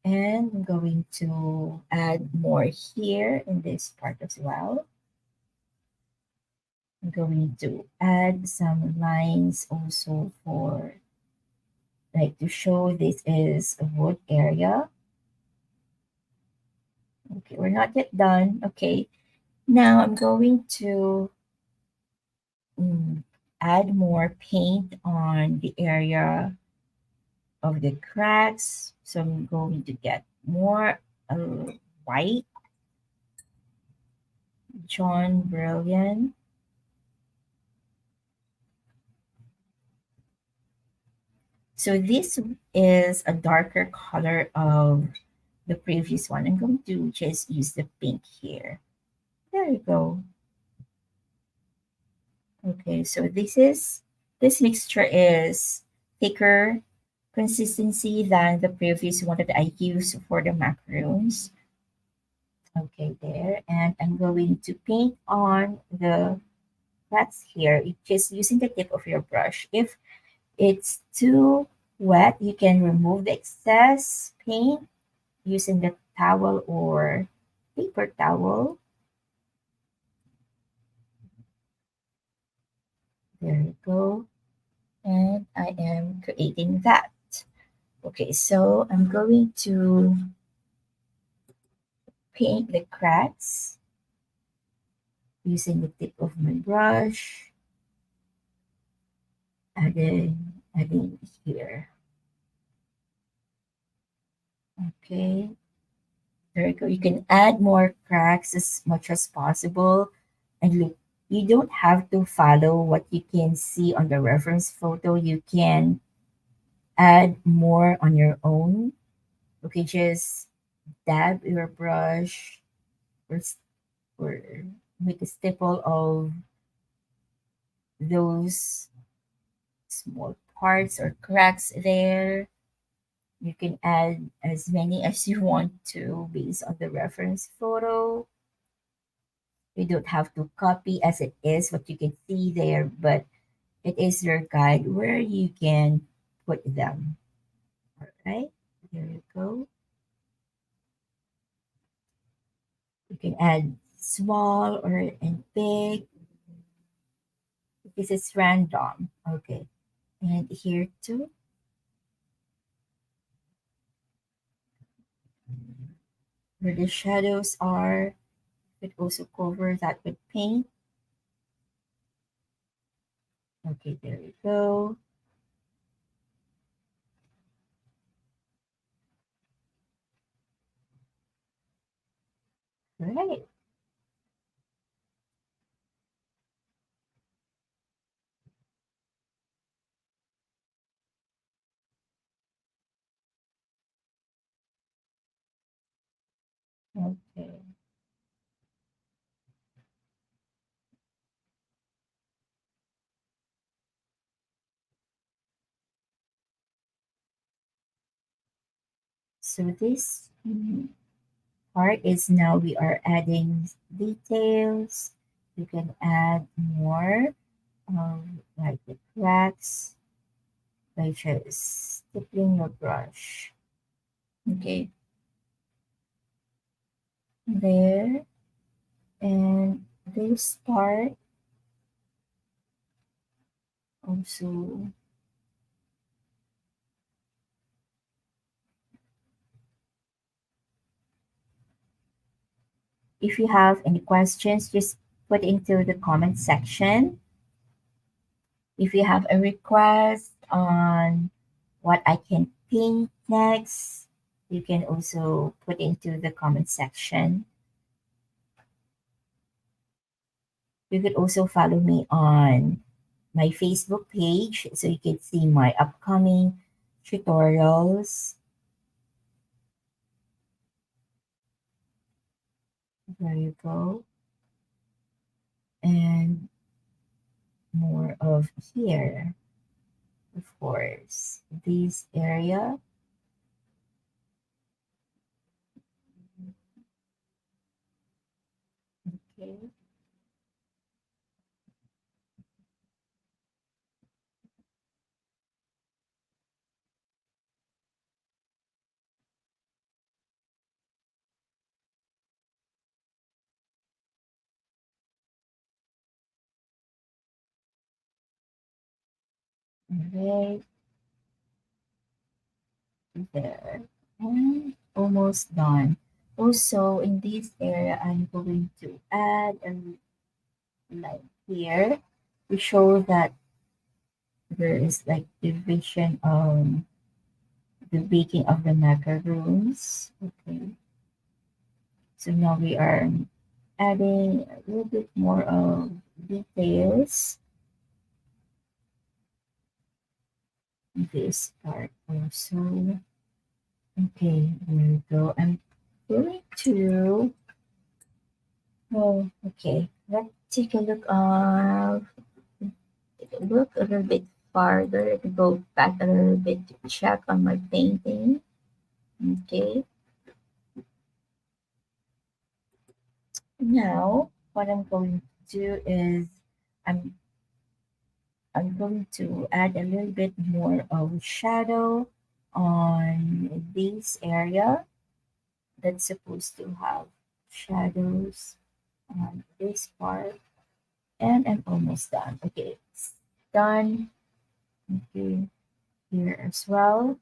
And I'm going to add more here in this part as well. I'm going to add some lines also for like to show this is a wood area. Okay, we're not yet done. Okay, now I'm going to mm, add more paint on the area of the cracks. So I'm going to get more white, Jaune Brilliant. So this is a darker color of the previous one. I'm going to just use the pink here. There you go. Okay, so this mixture is thicker consistency than the previous one that I used for the macarons. Okay, there. And I'm going to paint on the cracks here, just using the tip of your brush. If it's too wet, you can remove the excess paint using the towel or paper towel. There you go. And I am creating that. Okay, so I'm going to paint the cracks using the tip of my brush, adding here. Okay, there you go. You can add more cracks as much as possible. And look, you don't have to follow what you can see on the reference photo. You can add more on your own. Okay, just dab your brush or, or make a stipple of those small parts or cracks there. You can add as many as you want to based on the reference photo. You don't have to copy as it is what you can see there, but it is your guide where you can put them. All right, there you go. You can add small or and big. This is random. Okay, and here too, where the shadows are, you could also cover that with paint. Okay, there you go. Right. Okay. So this part is now we are adding details. You can add more like the cracks by just stippling your brush. Okay, there. And this part also, if you have any questions, just put into the comment section. If you have a request on what I can paint next, you can also put into the comment section. You could also follow me on my Facebook page so you can see my upcoming tutorials. There you go. And more. of here, of course, this area. Okay. Right there. And almost done. Also, in this area, I'm going to add a line here to show that there is like division of the baking of the macaroons. Okay. So now we are adding a little bit more of details in this part also. Okay, there we go. I'm going to, oh, okay. Let's take a look a little bit farther. Let me go back a little bit to check on my painting. Okay, now what I'm going to do is I'm I'm going to add a little bit more of shadow on this area that's supposed to have shadows on this part. And I'm almost done. Okay, it's done. Okay, here as well.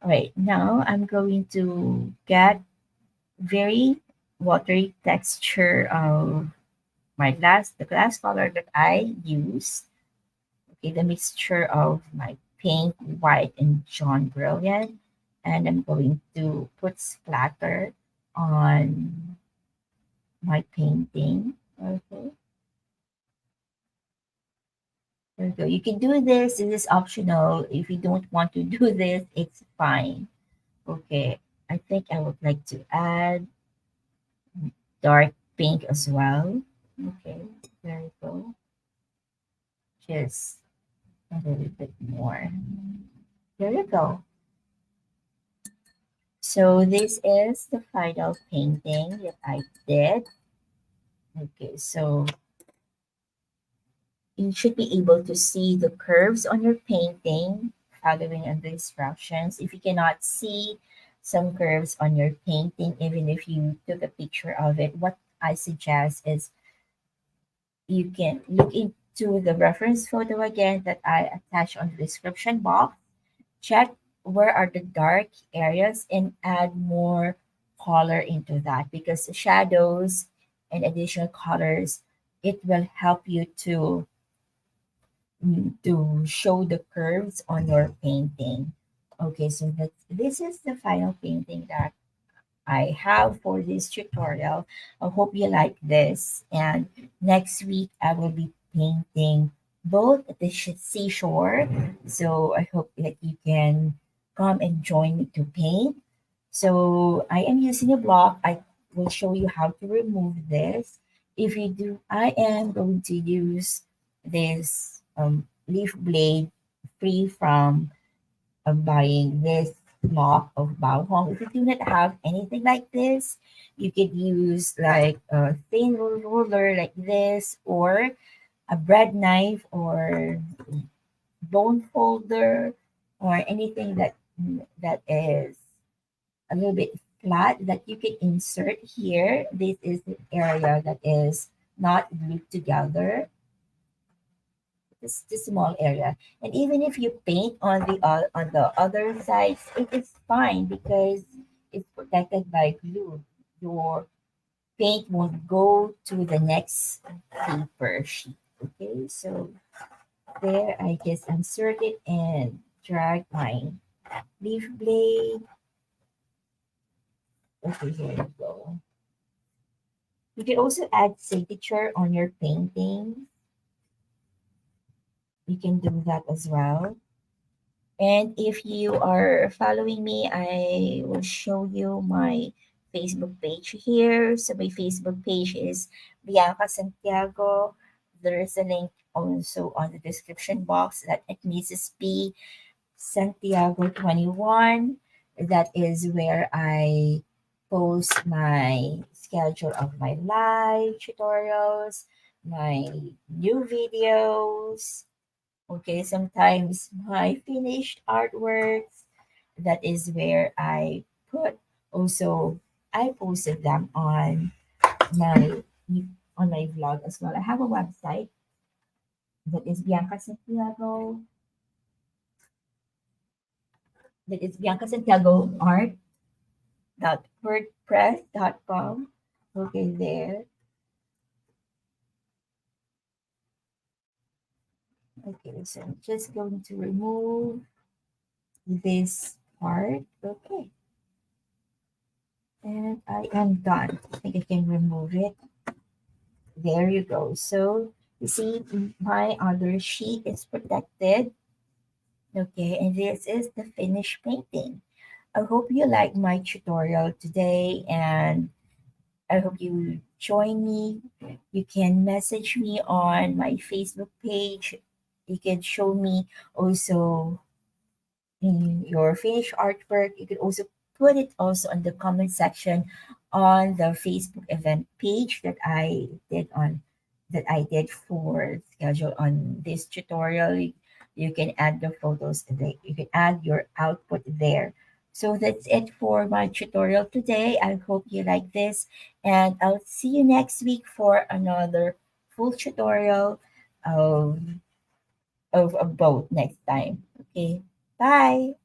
All right, now I'm going to get very watery texture of the glass color that I use. Okay, the mixture of my pink, white, and Jaune Brilliant. And I'm going to put splatter on my painting. Okay, there you go. You can do this. It is optional. If you don't want to do this, it's fine. Okay, I think I would like to add dark pink as well. Okay, there you go. Just a little bit more. There you go. So this is the final painting that I did. Okay, so you should be able to see the curves on your painting following on the instructions. If you cannot see some curves on your painting, even if you took a picture of it, what I suggest is you can look into the reference photo again that I attached on the description box. Check where are the dark areas and add more color into that because shadows and additional colors, it will help you to show the curves on your painting. Okay, so this is the final painting that I have for this tutorial. I hope you like this. And next week, I will be painting both at the seashore. So I hope that you can come and join me to paint. So I am using a block. I will show you how to remove this. If you do, I am going to use this leaf blade free from buying this block of Baohong. If you do not have anything like this, you could use like a thin ruler like this or a bread knife or bone folder or anything that is a little bit flat that you can insert here. This is the area that is not glued together. This small area, and even if you paint on the other sides, it is fine because it's protected by glue. Your paint won't go to the next paper sheet. Okay, so there I just insert it and drag my leaf blade. Okay, here you go. You can also add signature on your painting. You can do that as well. And if you are following me, I will show you my Facebook page here. So my Facebook page is Bianca Santiago. There is a link also on the description box that it Mrs. P Santiago 21. That is where I post my schedule of my live tutorials, my new videos. Okay, sometimes my finished artworks. That is where I put also I posted them my on my vlog as well. I have a website that is Bianca Santiago. That is Bianca Santiago art.wordpress.com. Okay, there. Okay, so I'm just going to remove this part. Okay, and I am done. I think I can remove it. There you go. So you see, my other sheet is protected. Okay, and this is the finished painting. I hope you like my tutorial today, and I hope you join me. You can message me on my Facebook page. You can show me also in your finished artwork. You could also put it also on the comment section on the Facebook event page that I did for schedule on this tutorial. You can add the photos there. You can add your output there. So that's it for my tutorial today. I hope you like this, and I'll see you next week for another full tutorial of of a boat next time. Okay. Bye.